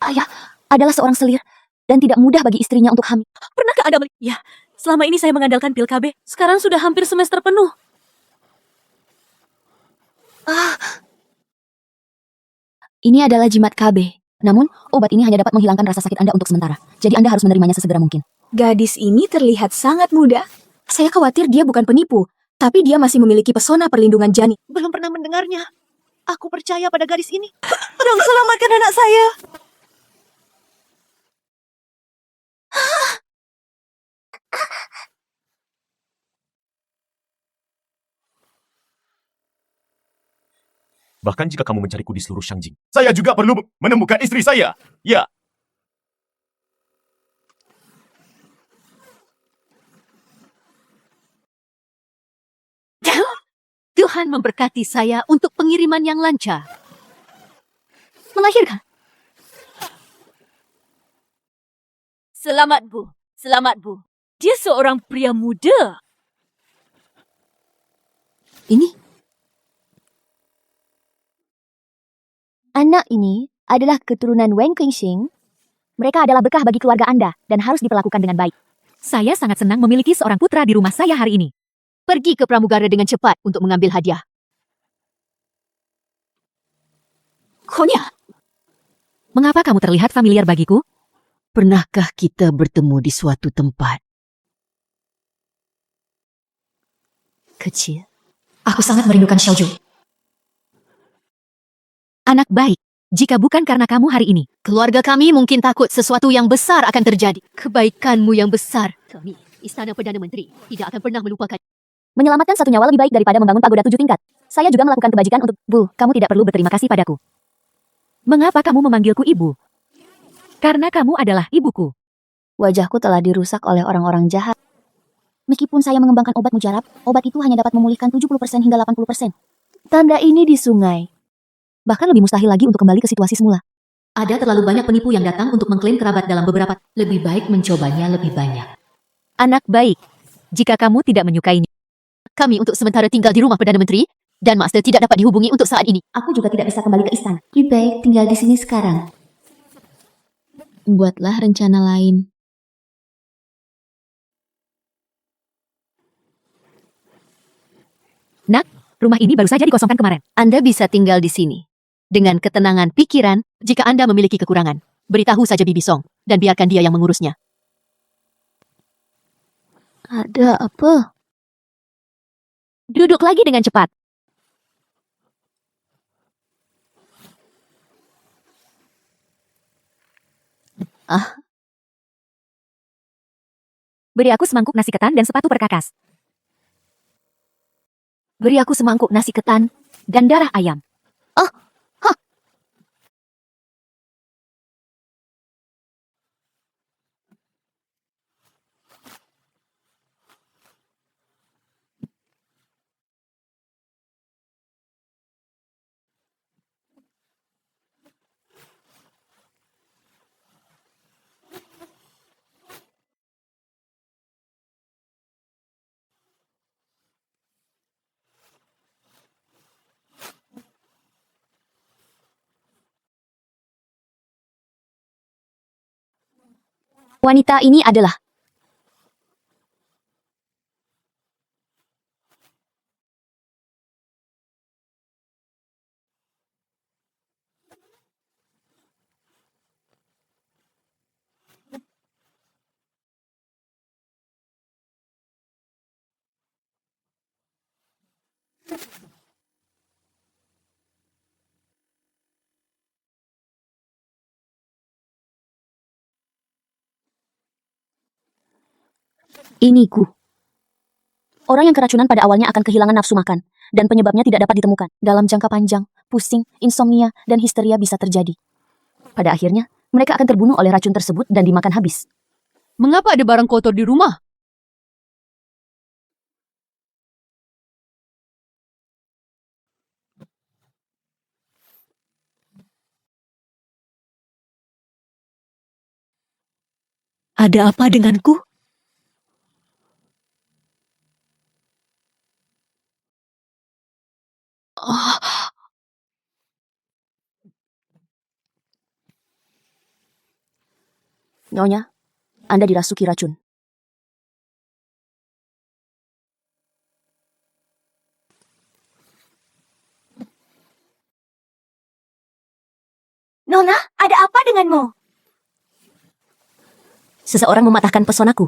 Ayah adalah seorang selir dan tidak mudah bagi istrinya untuk hamil. Pernahkah Anda melihat? Ya, selama ini saya mengandalkan pil KB. Sekarang sudah hampir semester penuh. Ini adalah jimat KB. Namun, obat ini hanya dapat menghilangkan rasa sakit Anda untuk sementara. Jadi Anda harus menerimanya sesegera mungkin. Gadis ini terlihat sangat muda. Saya khawatir dia bukan penipu, tapi dia masih memiliki pesona perlindungan janin. Belum pernah mendengarnya. Aku percaya pada gadis ini. Tolong selamatkan anak saya. Bahkan jika kamu mencariku di seluruh Shangjing, saya juga perlu menemukan istri saya. Ya. Tuhan memberkati saya untuk pengiriman yang lancar. Melahirkan? Selamat, Bu. Selamat, Bu. Dia seorang pria muda. Ini? anak ini adalah keturunan Wen Qingxing. Mereka adalah berkah bagi keluarga Anda dan harus diperlakukan dengan baik. Saya sangat senang memiliki seorang putra di rumah saya hari ini. Pergi ke pramugara dengan cepat untuk mengambil hadiah. Konya, mengapa kamu terlihat familiar bagiku? Pernahkah kita bertemu di suatu tempat? Kecil. Aku sangat merindukan Xiaozhu. Anak baik, jika bukan karena kamu hari ini, keluarga kami mungkin takut sesuatu yang besar akan terjadi. Kebaikanmu yang besar. Kami, Istana Perdana Menteri, tidak akan pernah melupakan. Menyelamatkan satu nyawa lebih baik daripada membangun pagoda 7 tingkat. Saya juga melakukan kebajikan untuk... Bu, kamu tidak perlu berterima kasih padaku. Mengapa kamu memanggilku ibu? Karena kamu adalah ibuku. Wajahku telah dirusak oleh orang-orang jahat. Meskipun saya mengembangkan obat mujarab, obat itu hanya dapat memulihkan 70% hingga 80%. Tanda ini di sungai. Bahkan lebih mustahil lagi untuk kembali ke situasi semula. Ada terlalu banyak penipu yang datang untuk mengklaim kerabat dalam beberapa. Lebih baik mencobanya lebih banyak. Anak baik, jika kamu tidak menyukainya. Kami untuk sementara tinggal di rumah Perdana Menteri. Dan Master tidak dapat dihubungi untuk saat ini. Aku juga tidak bisa kembali ke istana. Lebih baik tinggal di sini sekarang. Buatlah rencana lain. Nak, rumah ini baru saja dikosongkan kemarin. Anda bisa tinggal di sini. Dengan ketenangan pikiran, jika Anda memiliki kekurangan, beritahu saja Bibi Song, dan biarkan dia yang mengurusnya. Ada apa? Duduk lagi dengan cepat. Beri aku semangkuk nasi ketan dan sepatu perkakas. Beri aku semangkuk nasi ketan dan darah ayam. Wanita ini adalah ini Gu. Orang yang keracunan pada awalnya akan kehilangan nafsu makan, dan penyebabnya tidak dapat ditemukan. Dalam jangka panjang, pusing, insomnia, dan histeria bisa terjadi. Pada akhirnya, mereka akan terbunuh oleh racun tersebut dan dimakan habis. Mengapa ada barang kotor di rumah? Ada apa denganku? Nyonya, Anda dirasuki racun. Nona, ada apa denganmu? Seseorang mematahkan pesonaku.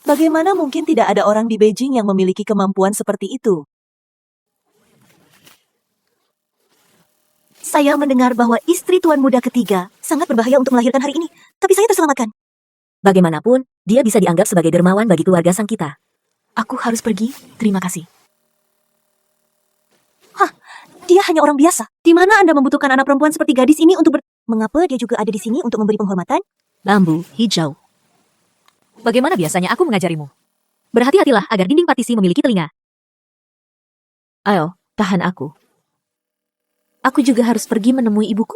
Bagaimana mungkin tidak ada orang di Beijing yang memiliki kemampuan seperti itu? Saya mendengar bahwa istri Tuan Muda ketiga sangat berbahaya untuk melahirkan hari ini, tapi saya terselamatkan. Bagaimanapun, dia bisa dianggap sebagai dermawan bagi keluarga sang kita. Aku harus pergi, terima kasih. Dia hanya orang biasa. Di mana Anda membutuhkan anak perempuan seperti gadis ini untuk Mengapa dia juga ada di sini untuk memberi penghormatan? Bambu hijau. Bagaimana biasanya aku mengajarimu? Berhati-hatilah agar dinding partisi memiliki telinga. Ayo, tahan aku. Aku juga harus pergi menemui ibuku.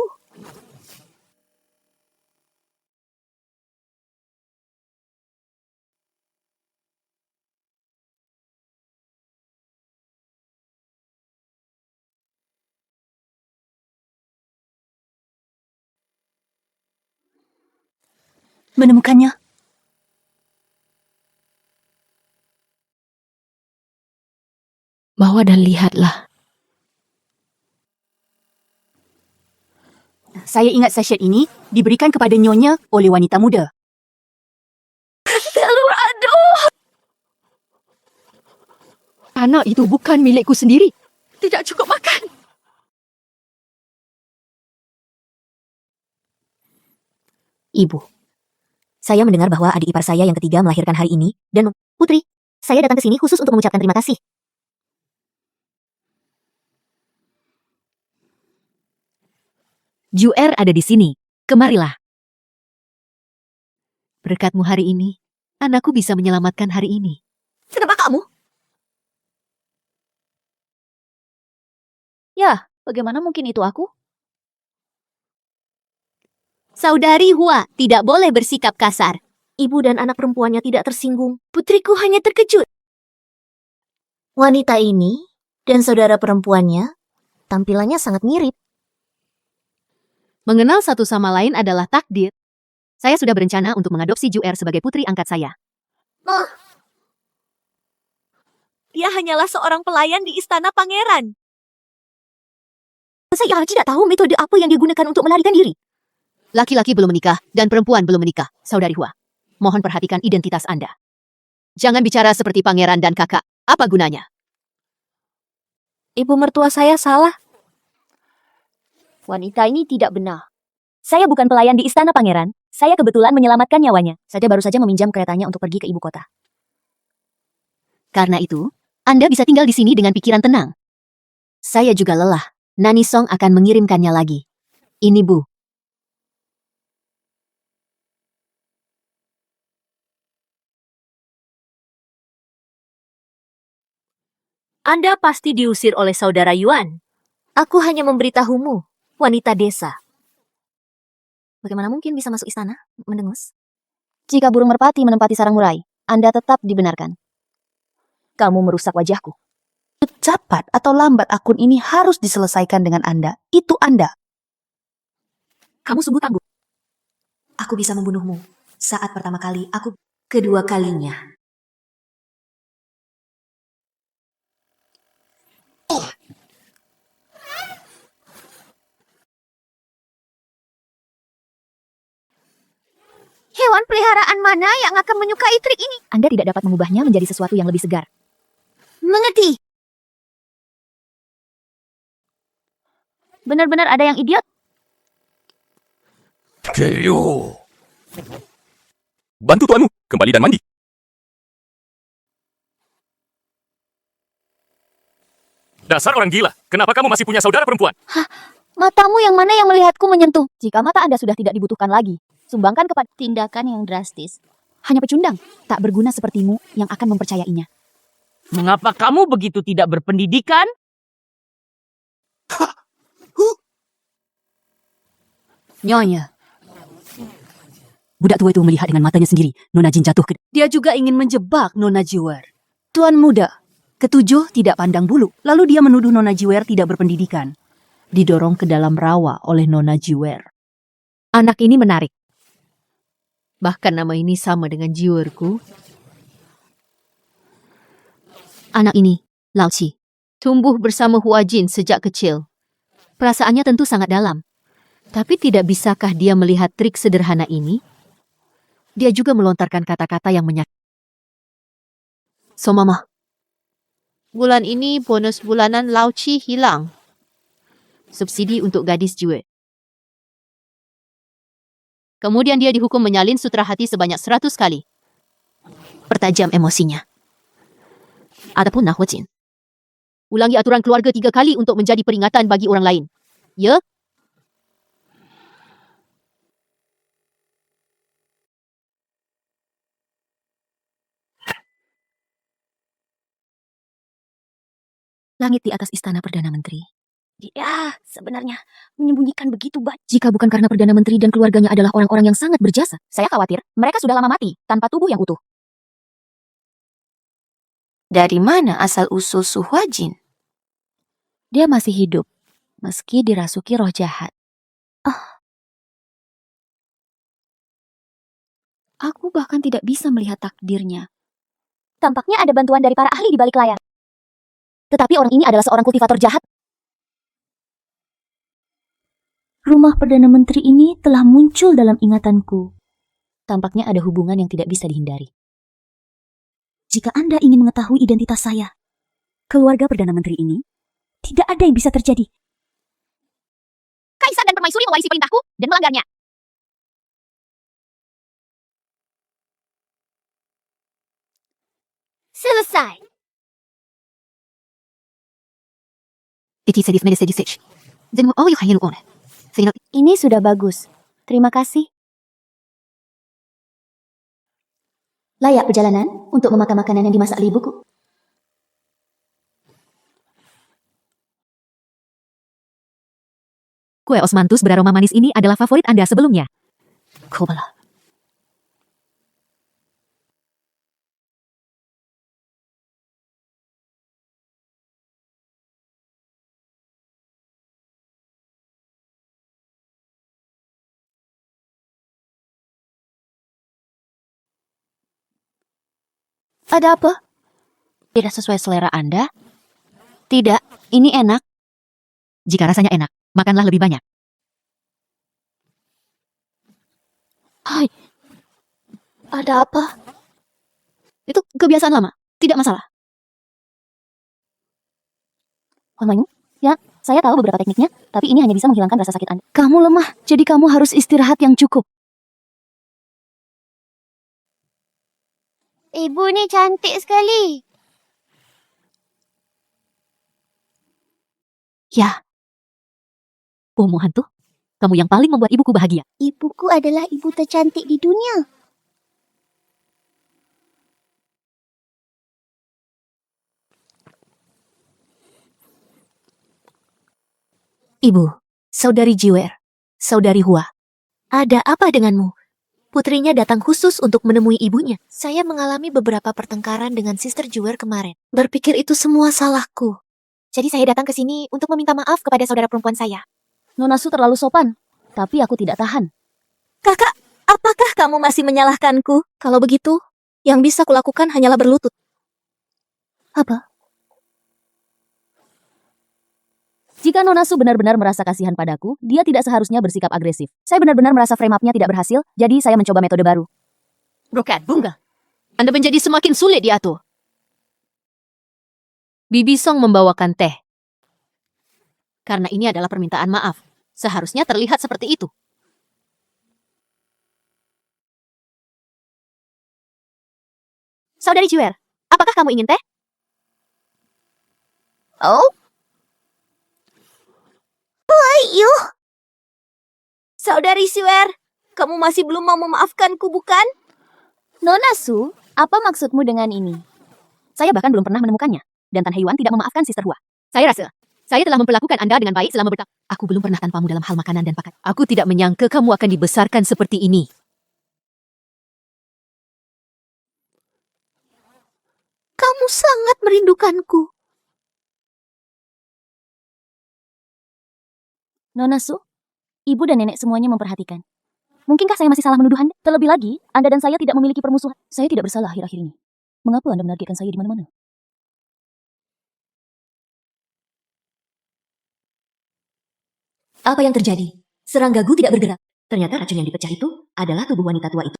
Menemukannya. Bawa dan lihatlah. Saya ingat sachet ini diberikan kepada Nyonya oleh wanita muda. Eldorado! Anak itu bukan milikku sendiri. Tidak cukup makan. Ibu, saya mendengar bahwa adik ipar saya yang ketiga melahirkan hari ini, dan Putri, saya datang ke sini khusus untuk mengucapkan terima kasih. Juer ada di sini. Kemarilah. Berkatmu hari ini, anakku bisa menyelamatkan hari ini. Kenapa kamu? Ya, bagaimana mungkin itu aku? Saudari Hua tidak boleh bersikap kasar. Ibu dan anak perempuannya tidak tersinggung. Putriku hanya terkejut. Wanita ini Dan saudara perempuannya, tampilannya sangat mirip. Mengenal satu sama lain adalah takdir. Saya sudah berencana untuk mengadopsi Juer sebagai putri angkat saya. Dia hanyalah seorang pelayan di istana pangeran. Saya tidak tahu metode apa yang digunakan untuk melarikan diri. Laki-laki belum menikah dan perempuan belum menikah, Saudari Hua. Mohon perhatikan identitas Anda. Jangan bicara seperti pangeran dan kakak. Apa gunanya? Ibu mertua saya salah. Wanita ini tidak benar. Saya bukan pelayan di istana pangeran. Saya kebetulan menyelamatkan nyawanya. Saya baru saja meminjam keretanya untuk pergi ke ibu kota. Karena itu, Anda bisa tinggal di sini dengan pikiran tenang. Saya juga lelah. Nani Song akan mengirimkannya lagi. Ini Bu. Anda pasti diusir oleh saudara Yuan. Aku hanya memberitahumu, wanita desa. Bagaimana mungkin bisa masuk istana, mendengus? Jika burung merpati menempati sarang murai, Anda tetap dibenarkan. Kamu merusak wajahku. Cepat atau lambat akun ini harus diselesaikan dengan Anda. Itu Anda. Kamu sungguh tangguh. Aku bisa membunuhmu. Saat pertama kali, aku kedua kalinya. Hewan peliharaan mana yang akan menyukai trik ini? Anda tidak dapat mengubahnya menjadi sesuatu yang lebih segar. Mengerti. Benar-benar ada yang idiot. Keyo. Bantu tuanmu, kembali dan mandi. Dasar orang gila, kenapa kamu masih punya saudara perempuan? Matamu yang mana yang melihatku menyentuh? Jika mata Anda sudah tidak dibutuhkan lagi, sumbangkan kepada Tindakan yang drastis. hanya pecundang, tak berguna sepertimu yang akan mempercayainya. Mengapa kamu begitu tidak berpendidikan? Nyonya. Budak tua itu melihat dengan matanya sendiri. Nona Jin jatuh ke... Dia juga ingin menjebak Nona Jiwer. Tuan muda, ketujuh tidak pandang bulu. Lalu dia menuduh Nona Jiwer tidak berpendidikan. Didorong ke dalam rawa oleh Nona Jiwer. Anak ini menarik. Bahkan nama ini sama dengan Jiwerku. Anak ini, Lao Qi, tumbuh bersama Hua Jin sejak kecil. Perasaannya tentu sangat dalam. Tapi tidak bisakah dia melihat trik sederhana ini? Dia juga melontarkan kata-kata yang menyakitkan. So, Mama. Bulan ini bonus bulanan Lao Qi hilang. Subsidi untuk gadis Jue. Kemudian dia dihukum menyalin sutra hati sebanyak 100 kali. Pertajam emosinya. Adapun Nah Hua Jin. Ulangi aturan keluarga 3 kali untuk menjadi peringatan bagi orang lain. Ya? Langit di atas istana Perdana Menteri. Dia sebenarnya menyembunyikan begitu banyak. Jika bukan karena Perdana Menteri dan keluarganya adalah orang-orang yang sangat berjasa, saya khawatir mereka sudah lama mati tanpa tubuh yang utuh. Dari mana asal-usul Su Huajin? Dia masih hidup, meski dirasuki roh jahat. Aku bahkan tidak bisa melihat takdirnya. Tampaknya ada bantuan dari para ahli di balik layar. Tetapi orang ini adalah seorang kultivator jahat. Rumah Perdana Menteri ini telah muncul dalam ingatanku. Tampaknya ada hubungan yang tidak bisa dihindari. Jika Anda ingin mengetahui identitas saya, keluarga Perdana Menteri ini, tidak ada yang bisa terjadi. Kaisar dan permaisuri mewarisi perintahku dan melanggarnya. Selesai. Ini sudah bagus. Terima kasih. Layak perjalanan untuk memakan makanan yang dimasak oleh ibuku. Kue osmanthus beraroma manis ini adalah favorit Anda sebelumnya. Kobala. Ada apa? Tidak sesuai selera Anda? Tidak, ini enak. Jika rasanya enak, makanlah lebih banyak. Hai, ada apa? Itu kebiasaan lama, tidak masalah. Onmainu? Ya, saya tahu beberapa tekniknya, tapi ini hanya bisa menghilangkan rasa sakit Anda. Kamu lemah, jadi kamu harus istirahat yang cukup. Ibu ni cantik sekali. Ya. Omo hantu, kamu yang paling membuat ibuku bahagia. Ibuku adalah ibu tercantik di dunia. Ibu, saudari Jiwer, saudari Hua, ada apa denganmu? Putrinya datang khusus untuk menemui ibunya. Saya mengalami beberapa pertengkaran dengan Sister Jiwer kemarin. Berpikir itu semua salahku. Jadi saya datang ke sini untuk meminta maaf kepada saudara perempuan saya. Nona Su terlalu sopan, tapi aku tidak tahan. Kakak, apakah kamu masih menyalahkanku? Kalau begitu, yang bisa kulakukan hanyalah berlutut. Apa? Jika Nona Su benar-benar merasa kasihan padaku, dia tidak seharusnya bersikap agresif. Saya benar-benar merasa frame up-nya tidak berhasil, jadi saya mencoba metode baru. Brokat, bunga. Anda menjadi semakin sulit diatur. Bibi Song membawakan teh. Karena ini adalah permintaan maaf. Seharusnya terlihat seperti itu. Saudari Jiwer, apakah kamu ingin teh? Oh? Ayo. Saudari Jiwer, kamu masih belum mau memaafkanku, bukan? Nona Su, apa maksudmu dengan ini? Saya bahkan belum pernah menemukannya. Dan Tan Heyuan tidak memaafkan Sister Hua. Saya rasa, saya telah memperlakukan Anda dengan baik selama bertahun. Aku belum pernah tanpamu dalam hal makanan dan pakaian. Aku tidak menyangka kamu akan dibesarkan seperti ini. Kamu sangat merindukanku. Nona Su, ibu dan nenek semuanya memperhatikan. Mungkinkah saya masih salah menuduh Anda? Terlebih lagi, Anda dan saya tidak memiliki permusuhan. Saya tidak bersalah akhir-akhir ini. Mengapa Anda menargetkan saya di mana-mana? Apa yang terjadi? Serangga Gu tidak bergerak. Ternyata racun yang dipecah itu adalah tubuh wanita tua itu.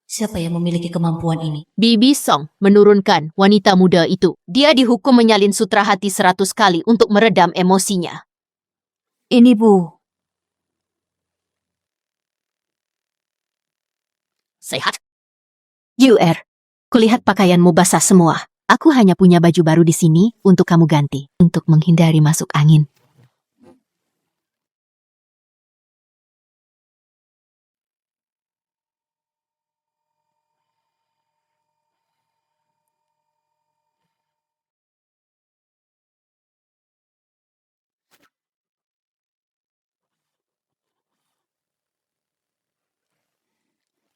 Siapa yang memiliki kemampuan ini? Bibi Song menurunkan wanita muda itu. Dia dihukum menyalin sutra hati 100 kali untuk meredam emosinya. Ini Bu. Sehat? Yuer, kulihat pakaianmu basah semua. Aku hanya punya baju baru di sini untuk kamu ganti. Untuk menghindari masuk angin.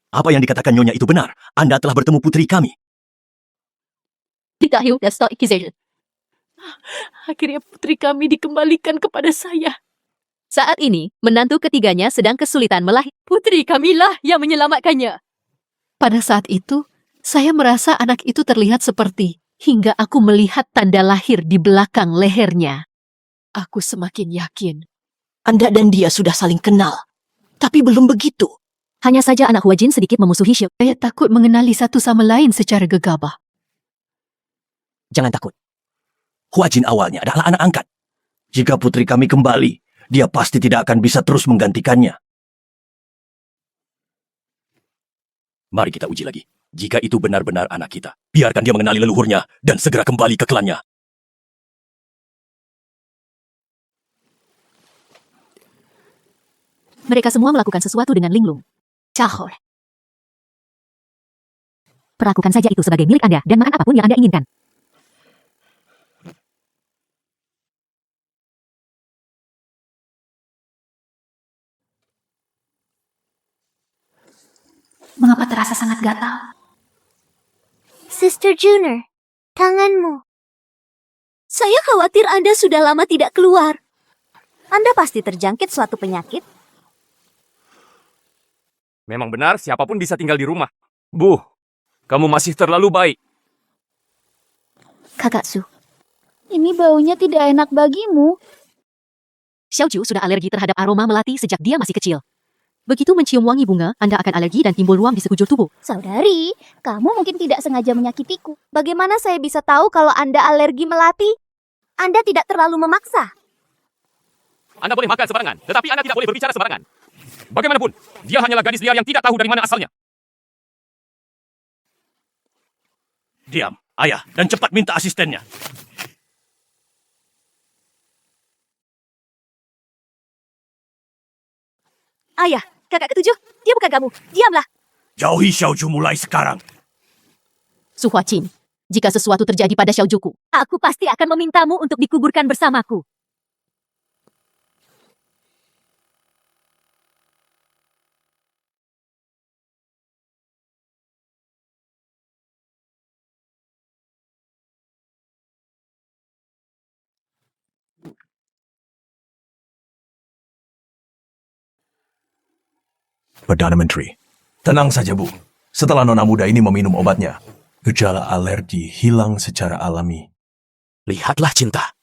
Apa yang dikatakan Nyonya itu benar. Anda telah bertemu putri kami. Tidak, that's not accusation. Akhirnya putri kami dikembalikan kepada saya. Saat ini, menantu ketiganya sedang kesulitan melahirkan. Putri kamilah yang menyelamatkannya. Pada saat itu, saya merasa anak itu terlihat seperti hingga aku melihat tanda lahir di belakang lehernya. Aku semakin yakin. Anda dan dia sudah saling kenal. Tapi belum begitu. Hanya saja anak Huajin sedikit memusuhi Xiao. Saya takut mengenali satu sama lain secara gegabah. Jangan takut. Huajin awalnya adalah anak angkat. Jika putri kami kembali, dia pasti tidak akan bisa terus menggantikannya. Mari kita uji lagi. Jika itu benar-benar anak kita, biarkan dia mengenali leluhurnya dan segera kembali ke klannya. Mereka semua melakukan sesuatu dengan linglung. Cahor. Perlakukan saja itu sebagai milik Anda dan makan apapun yang Anda inginkan. Mengapa terasa sangat gatal? Sister Juner, tanganmu. Saya khawatir Anda sudah lama tidak keluar. Anda pasti terjangkit suatu penyakit. Memang benar, siapapun bisa tinggal di rumah. Bu, Kamu masih terlalu baik. Kakak Su, Ini baunya tidak enak bagimu. Xiaoju sudah alergi terhadap aroma melati sejak dia masih kecil. Begitu mencium wangi bunga, Anda akan alergi dan timbul ruam di sekujur tubuh. Saudari, kamu mungkin tidak sengaja menyakitiku. Bagaimana saya bisa tahu kalau Anda alergi melati? Anda tidak terlalu memaksa. Anda boleh makan sembarangan, tetapi Anda tidak boleh berbicara sembarangan. Bagaimanapun, dia hanyalah gadis liar yang tidak tahu dari mana asalnya. Diam, ayah, dan cepat minta asistennya. Ayah, kakak ketujuh, dia bukan kamu. Diamlah. Jauhi Xiaoju mulai sekarang. Su Huaqin, jika sesuatu terjadi pada Xiaojuku, aku pasti akan memintamu untuk dikuburkan bersamaku. Perdana Menteri, tenang saja Bu. Setelah nona muda ini meminum obatnya, gejala alergi hilang secara alami. Lihatlah cinta.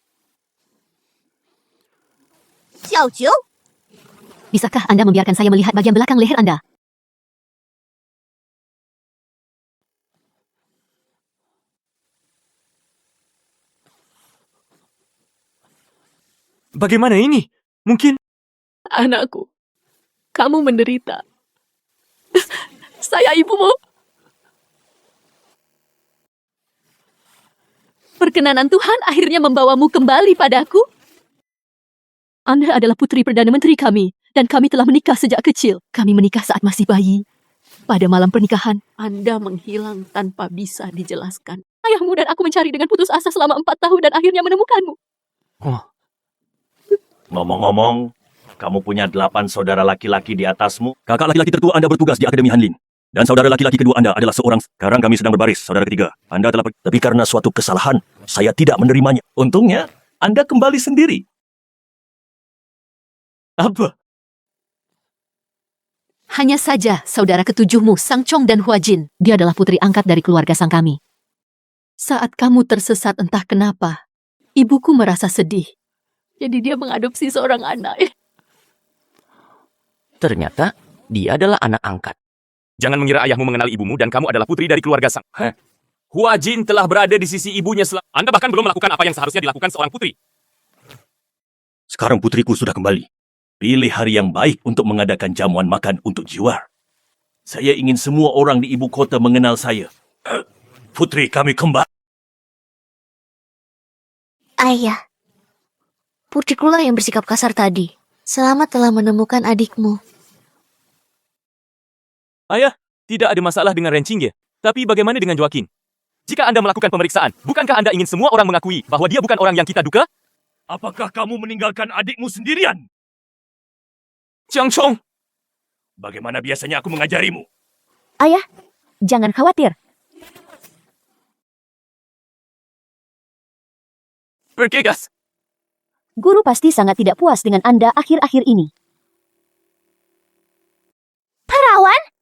Xiaoju, Bisakah Anda membiarkan saya melihat bagian belakang leher Anda? Bagaimana ini? Mungkin... Anakku, kamu menderita. Saya ibumu. Perkenanan Tuhan akhirnya membawamu kembali padaku. Anda adalah putri Perdana Menteri kami, dan kami telah menikah sejak kecil. Kami menikah saat masih bayi. Pada malam pernikahan, Anda menghilang tanpa bisa dijelaskan. Ayahmu dan aku mencari dengan putus asa selama 4 tahun dan akhirnya menemukanmu. Ngomong-ngomong, kamu punya 8 saudara laki-laki di atasmu? Kakak laki-laki tertua Anda bertugas di Akademi Hanlin. Dan saudara laki-laki kedua Anda adalah seorang. Sekarang kami sedang berbaris, saudara ketiga. Anda telah pergi. Tapi karena suatu kesalahan, saya tidak menerimanya. Untungnya, Anda kembali sendiri. Apa? Hanya saja saudara ketujuhmu, Sang Chong dan Huajin, dia adalah putri angkat dari keluarga sang kami. Saat kamu tersesat entah kenapa, ibuku merasa sedih. Jadi dia mengadopsi seorang anak. Ternyata dia adalah anak angkat. Jangan mengira ayahmu mengenal ibumu dan kamu adalah putri dari keluarga sang. Huajin telah berada di sisi ibunya Anda bahkan belum melakukan apa yang seharusnya dilakukan seorang putri. Sekarang putriku sudah kembali. Pilih hari yang baik untuk mengadakan jamuan makan untuk Jiwar. Saya ingin semua orang di ibu kota mengenal saya. Putri kami kembali. Ayah, putrikulah yang bersikap kasar tadi. Selamat telah menemukan adikmu. Ayah, tidak ada masalah dengan Renchingge. Tapi bagaimana dengan Joaquin? Jika Anda melakukan pemeriksaan, bukankah Anda ingin semua orang mengakui bahwa dia bukan orang yang kita duga? Apakah kamu meninggalkan adikmu sendirian? Jiang Chong, bagaimana biasanya aku mengajarimu? Ayah, jangan khawatir. Bergegas. Guru pasti sangat tidak puas dengan Anda akhir-akhir ini. Perawan?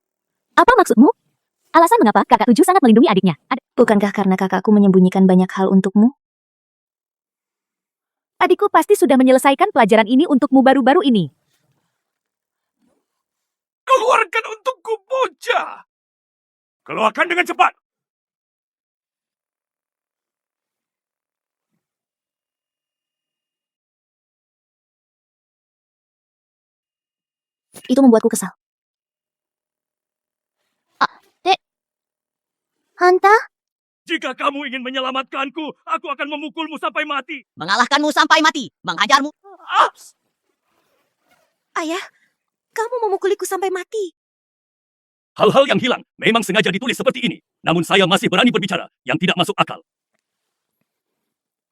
Apa maksudmu? Alasan mengapa kakak tujuh sangat melindungi adiknya? Bukankah karena kakakku menyembunyikan banyak hal untukmu? Adikku pasti sudah menyelesaikan pelajaran ini untukmu baru-baru ini. Keluarkan untukku, bocah! Keluarkan dengan cepat! Itu membuatku kesal. Hanta? Jika kamu ingin menyelamatkanku, aku akan memukulmu sampai mati. mengalahkanmu sampai mati, menghajarmu. Ayah, kamu memukuliku sampai mati. Hal-hal yang hilang memang sengaja ditulis seperti ini. Namun saya masih berani berbicara yang tidak masuk akal.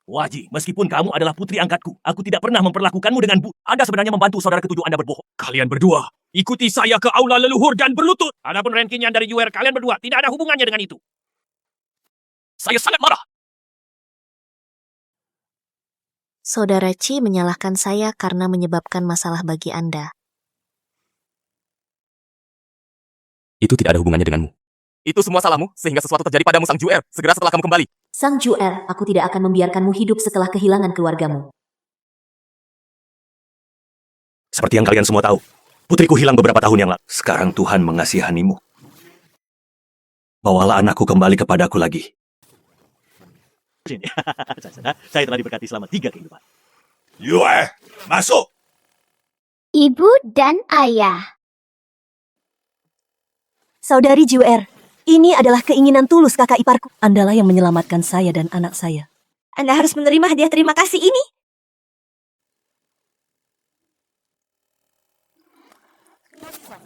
Waji, meskipun kamu adalah putri angkatku, aku tidak pernah memperlakukanmu dengan Anda sebenarnya membantu saudara ketujuh Anda berbohong. Kalian berdua, ikuti saya ke aula leluhur dan berlutut. Adapun rankingnya dari UR kalian berdua, tidak ada hubungannya dengan itu. Saya sangat marah. Saudara Chi menyalahkan saya karena menyebabkan masalah bagi Anda. Itu tidak ada hubungannya denganmu. Itu semua salahmu, sehingga sesuatu terjadi padamu Sang Juer, segera setelah kamu kembali. Sang Juer, aku tidak akan membiarkanmu hidup setelah kehilangan keluargamu. Seperti yang kalian semua tahu, putriku hilang beberapa tahun yang lalu. Sekarang Tuhan mengasihanimu. Bawalah anakku kembali kepadaku lagi. Saya telah diberkati selama 3 kehidupan. Yue, masuk! Ibu dan ayah. Saudari Juer, ini adalah keinginan tulus kakak iparku. Andalah yang menyelamatkan saya dan anak saya. Anda harus menerima hadiah terima kasih ini.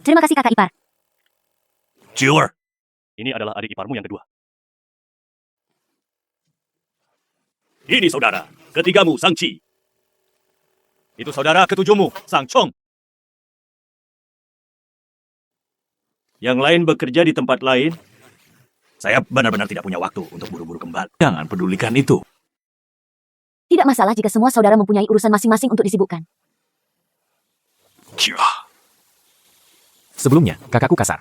Terima kasih kakak ipar. Juer, ini adalah adik iparmu yang kedua. Ini saudara ketigamu, Sang Chi. Itu saudara ketujuhmu, Sang Chong. Yang lain bekerja di tempat lain. Saya benar-benar tidak punya waktu untuk buru-buru kembali. Jangan pedulikan itu. Tidak masalah jika semua saudara mempunyai urusan masing-masing untuk disibukkan. Sebelumnya, kakakku kasar.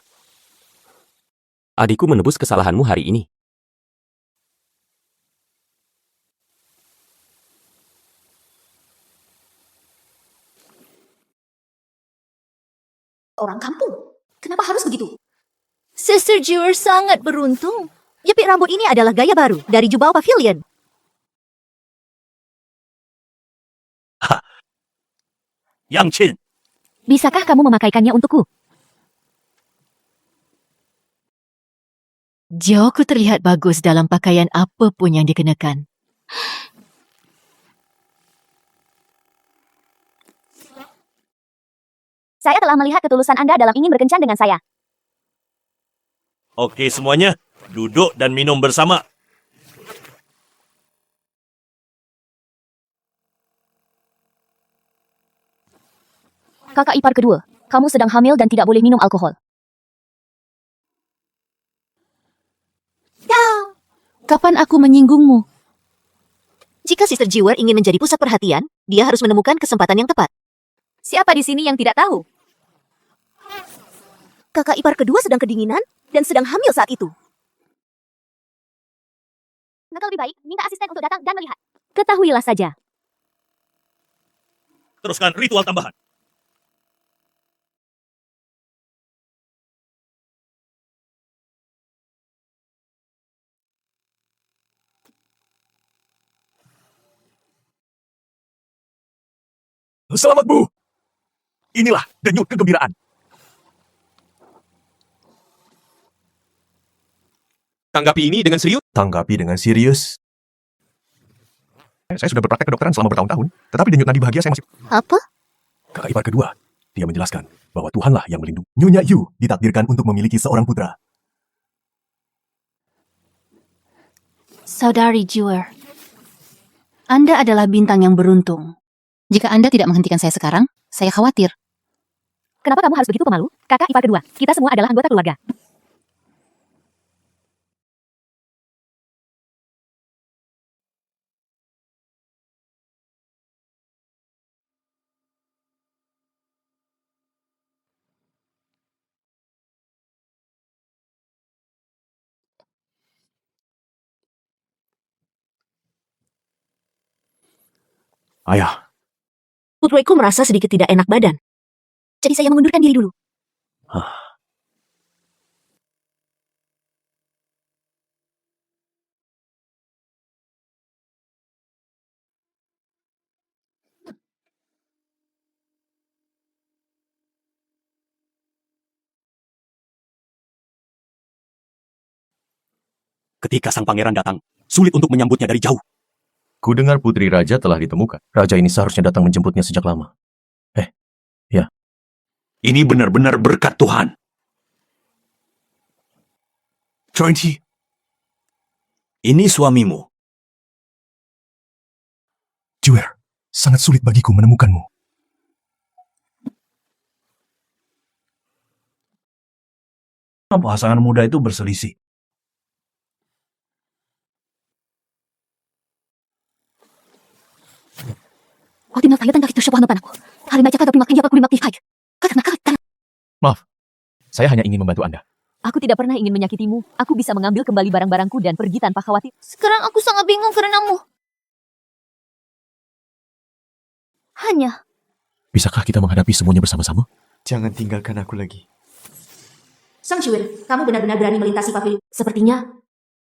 Adikku menebus kesalahanmu hari ini. Orang kampung. Kenapa harus begitu? Sister Juer sangat beruntung. Jepit rambut ini adalah gaya baru dari Jubao Pavilion. Yang Chin. Bisakah kamu memakaikannya untukku? Joku terlihat bagus dalam pakaian apapun yang dikenakan. Saya telah melihat ketulusan Anda dalam ingin berkencan dengan saya. Oke semuanya, duduk dan minum bersama. Kakak ipar kedua, kamu sedang hamil dan tidak boleh minum alkohol. Kapan aku menyinggungmu? Jika Sister Jiwer ingin menjadi pusat perhatian, dia harus menemukan kesempatan yang tepat. Siapa di sini yang tidak tahu? Kakak ipar kedua sedang kedinginan dan sedang hamil saat itu. Maka lebih baik minta asisten untuk datang dan melihat. Ketahuilah saja. Teruskan ritual tambahan. Selamat, Bu! Inilah denyut kegembiraan. Tanggapi ini dengan serius. Tanggapi dengan serius. Saya sudah berpraktek kedokteran selama bertahun-tahun, tetapi denyut nadi bahagia saya masih... Apa? Kakak ipar kedua, dia menjelaskan bahwa Tuhanlah yang melindungi. Nyonya Yu ditakdirkan untuk memiliki seorang putra. Saudari Jiwer, Anda adalah bintang yang beruntung. Jika Anda tidak menghentikan saya sekarang, saya khawatir. Kenapa kamu harus begitu pemalu? Kakak ipar kedua, kita semua adalah anggota keluarga. Ayah, Putriku merasa sedikit tidak enak badan. Jadi saya mengundurkan diri dulu. Ketika sang pangeran datang, sulit untuk menyambutnya dari jauh. ku dengar putri raja telah ditemukan. Raja ini seharusnya datang menjemputnya sejak lama. Ya. Ini benar-benar berkat Tuhan. Choi-Chi, ini suamimu. Juer, sangat sulit bagiku menemukanmu. Pasangan muda itu berselisih. Maaf, saya hanya ingin membantu Anda. Aku tidak pernah ingin menyakitimu. Aku bisa mengambil kembali barang-barangku dan pergi tanpa khawatir. Sekarang aku sangat bingung karenamu. Hanya Bisakah kita menghadapi semuanya bersama-sama? Jangan tinggalkan aku lagi. Sang Juwer, kamu benar-benar berani melintasi pavilion. Sepertinya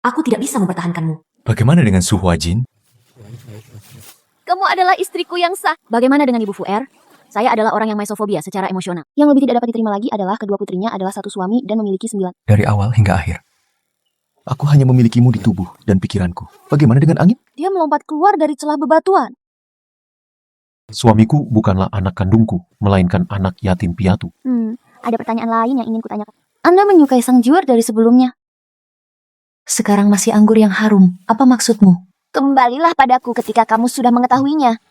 aku tidak bisa mempertahankanmu. Bagaimana dengan Su Huajin? kamu adalah istriku yang sah. Bagaimana dengan Ibu Fuer? Saya adalah orang yang mesofobia secara emosional. Yang lebih tidak dapat diterima lagi adalah kedua putrinya adalah satu suami dan memiliki 9. Dari awal hingga akhir. Aku hanya memilikimu di tubuh dan pikiranku. Bagaimana dengan angin? Dia melompat keluar dari celah bebatuan. Suamiku bukanlah anak kandungku, melainkan anak yatim piatu. Ada pertanyaan lain yang ingin kutanyakan. Anda menyukai sang Juwer dari sebelumnya? Sekarang masih anggur yang harum. Apa maksudmu? Kembalilah padaku ketika kamu sudah mengetahuinya.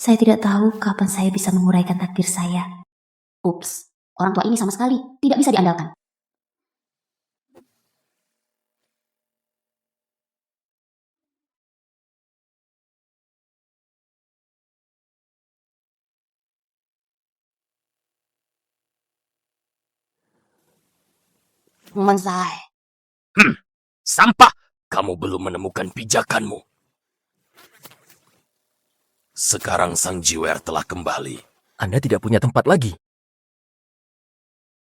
Saya tidak tahu kapan saya bisa menguraikan takdir saya. Ups, orang tua ini sama sekali tidak bisa diandalkan. Mensai. Sampah! Kamu belum menemukan pijakanmu. Sekarang Sang Jiwer telah kembali. Anda tidak punya tempat lagi.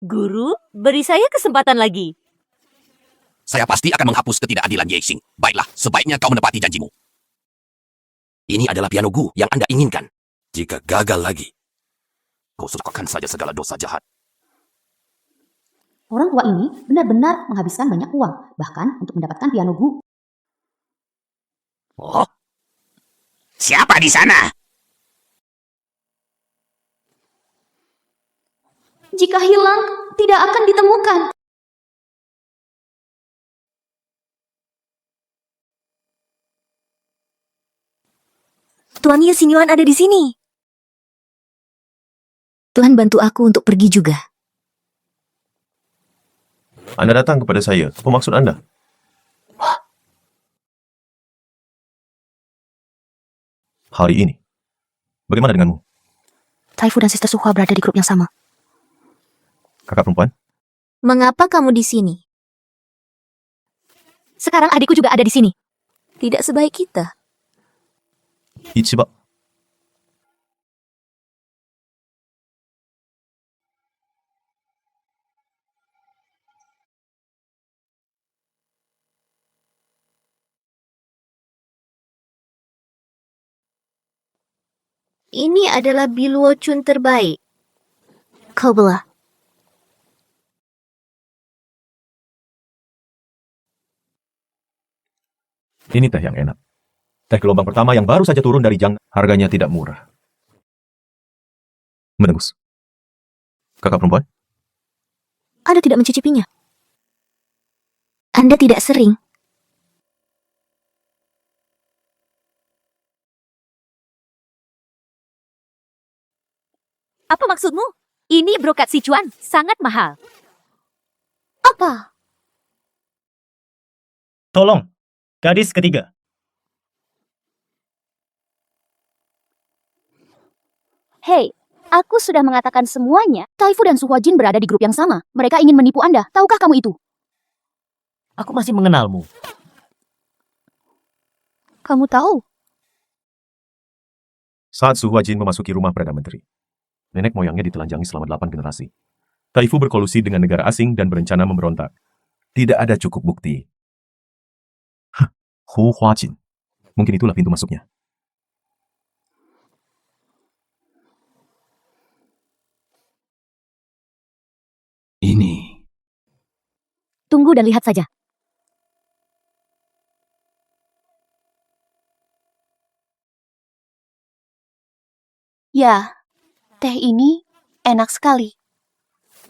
Guru, beri saya kesempatan lagi. Saya pasti akan menghapus ketidakadilan Yexing. Baiklah, sebaiknya kau menepati janjimu. Ini adalah piano Gu yang Anda inginkan. Jika gagal lagi, kau sukakan saja segala dosa jahat. Orang tua ini benar-benar menghabiskan banyak uang, bahkan untuk mendapatkan piano Gu. Oh? Siapa di sana? Jika hilang, tidak akan ditemukan. Tuan Yu Xingyuan ada di sini. Tuhan bantu aku untuk pergi juga. Anda datang kepada saya. Apa maksud Anda? Hari ini. Bagaimana denganmu? Taifu dan Sister Suhua berada di grup yang sama. Kakak perempuan? Mengapa kamu di sini? Sekarang adikku juga ada di sini. Tidak sebaik kita. Ichiba. Ini adalah Biluo Chun terbaik. Kau belah. Ini teh yang enak. Teh gelombang pertama yang baru saja turun dari jang, harganya tidak murah. Menembus. Kakak perempuan? Anda tidak mencicipinya. Anda tidak sering. Apa maksudmu? Ini brokat Sichuan, sangat mahal. Apa? Tolong, gadis ketiga. Hei, aku sudah mengatakan semuanya. Taifu dan Su Huajin berada di grup yang sama. Mereka ingin menipu Anda. Tahukah kamu itu? Aku masih mengenalmu. Kamu tahu? Saat Su Huajin memasuki rumah Perdana Menteri, nenek moyangnya ditelanjangi selama 8 generasi. Taifu berkolusi dengan negara asing dan berencana memberontak. Tidak ada cukup bukti. Hu Huajin. Mungkin itulah pintu masuknya. Ini. Tunggu dan lihat saja. Ya, teh ini enak sekali.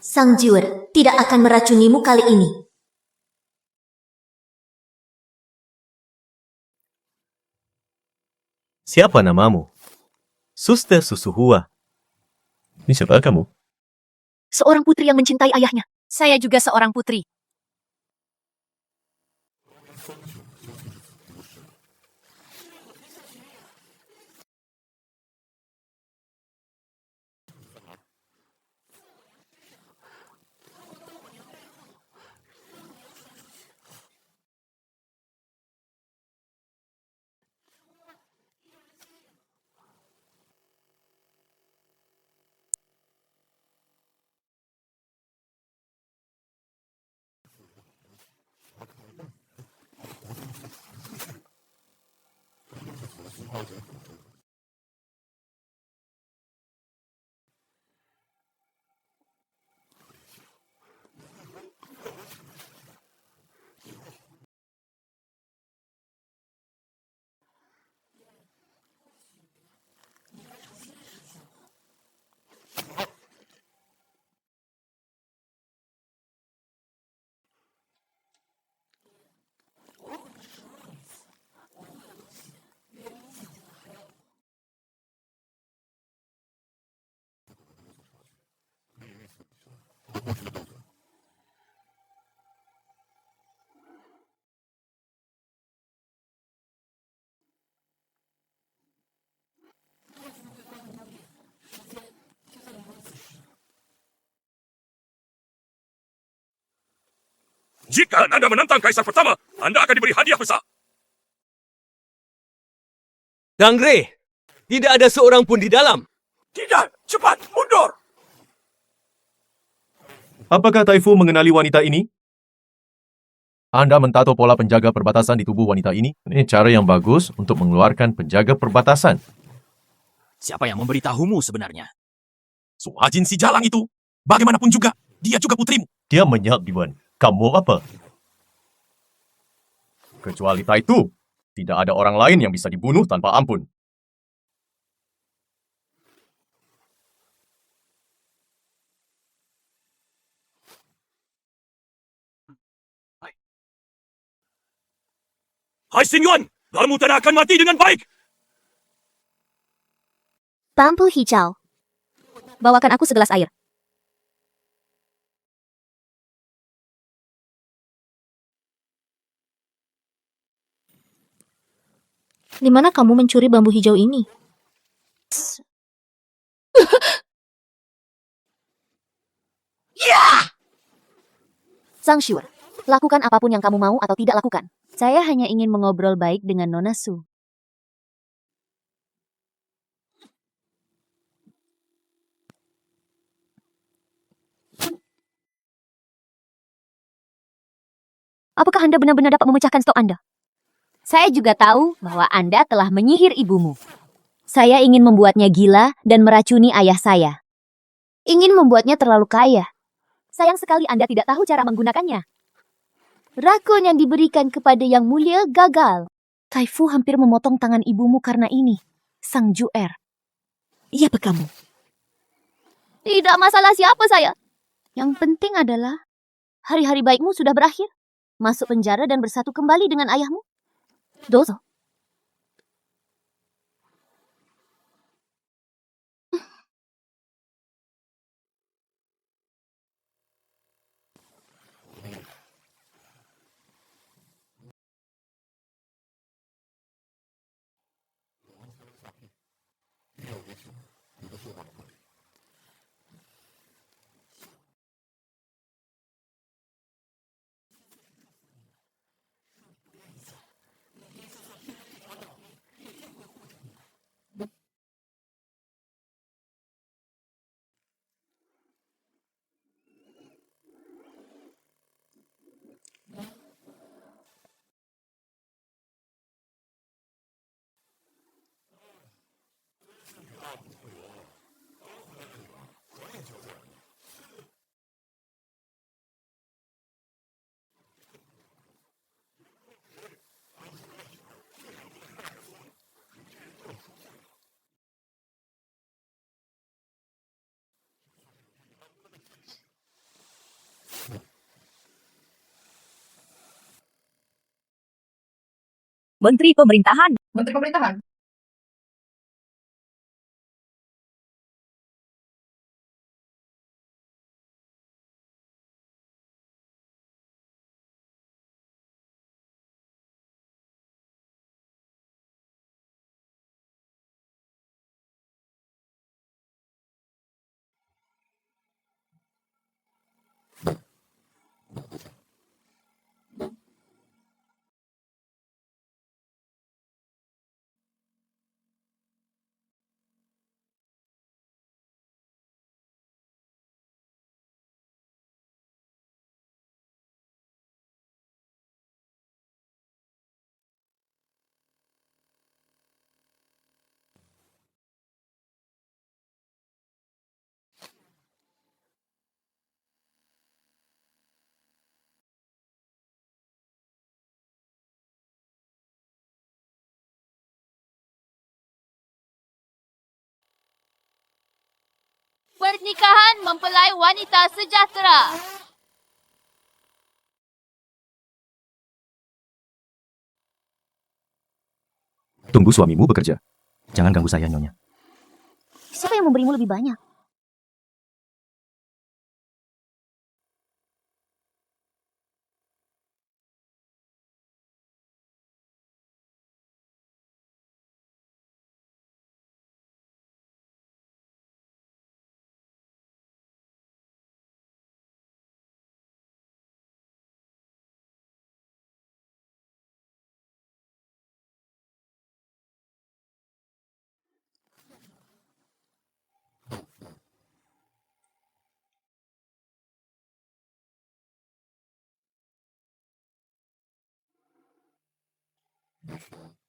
Sang Jiwer tidak akan meracunimu kali ini. Siapa namamu? Suster Susuhua. Ini siapa kamu? Seorang putri yang mencintai ayahnya. Saya juga seorang putri. Jika Anda menantang Kaisar pertama, Anda akan diberi hadiah besar. Dangre, tidak ada seorang pun di dalam. Tidak, cepat, mundur. Apakah Taifu mengenali wanita ini? Anda mentato pola penjaga perbatasan di tubuh wanita ini? Ini cara yang bagus untuk mengeluarkan penjaga perbatasan. Siapa yang memberitahumu sebenarnya? Su Huajin si jalang itu. Bagaimanapun juga, dia juga putrimu. Dia menyerang Yuan. Kamu apa? Kecuali Taitu, tidak ada orang lain yang bisa dibunuh tanpa ampun. Hai Xing Yuan, kamu tidak akan mati dengan baik. Bambu hijau. Bawakan aku segelas air. Di mana kamu mencuri bambu hijau ini? Sang Shiwer, lakukan apapun yang kamu mau atau tidak lakukan. Saya hanya ingin mengobrol baik dengan Nona Su. Apakah Anda benar-benar dapat memecahkan stok Anda? Saya juga tahu bahwa Anda telah menyihir ibumu. Saya ingin membuatnya gila dan meracuni ayah saya. Ingin membuatnya terlalu kaya. Sayang sekali Anda tidak tahu cara menggunakannya. Rakun yang diberikan kepada yang mulia gagal. Taifu hampir memotong tangan ibumu karena ini, Sang Juer. Iya kamu. Tidak masalah siapa saya. Yang penting adalah hari-hari baikmu sudah berakhir. Masuk penjara dan bersatu kembali dengan ayahmu. Dozo. Menteri Pemerintahan. Menteri Pemerintahan. Pernikahan mempelai wanita sejahtera. Tunggu suamimu bekerja. Jangan ganggu saya, Nyonya. Siapa yang memberimu lebih banyak? Thank you.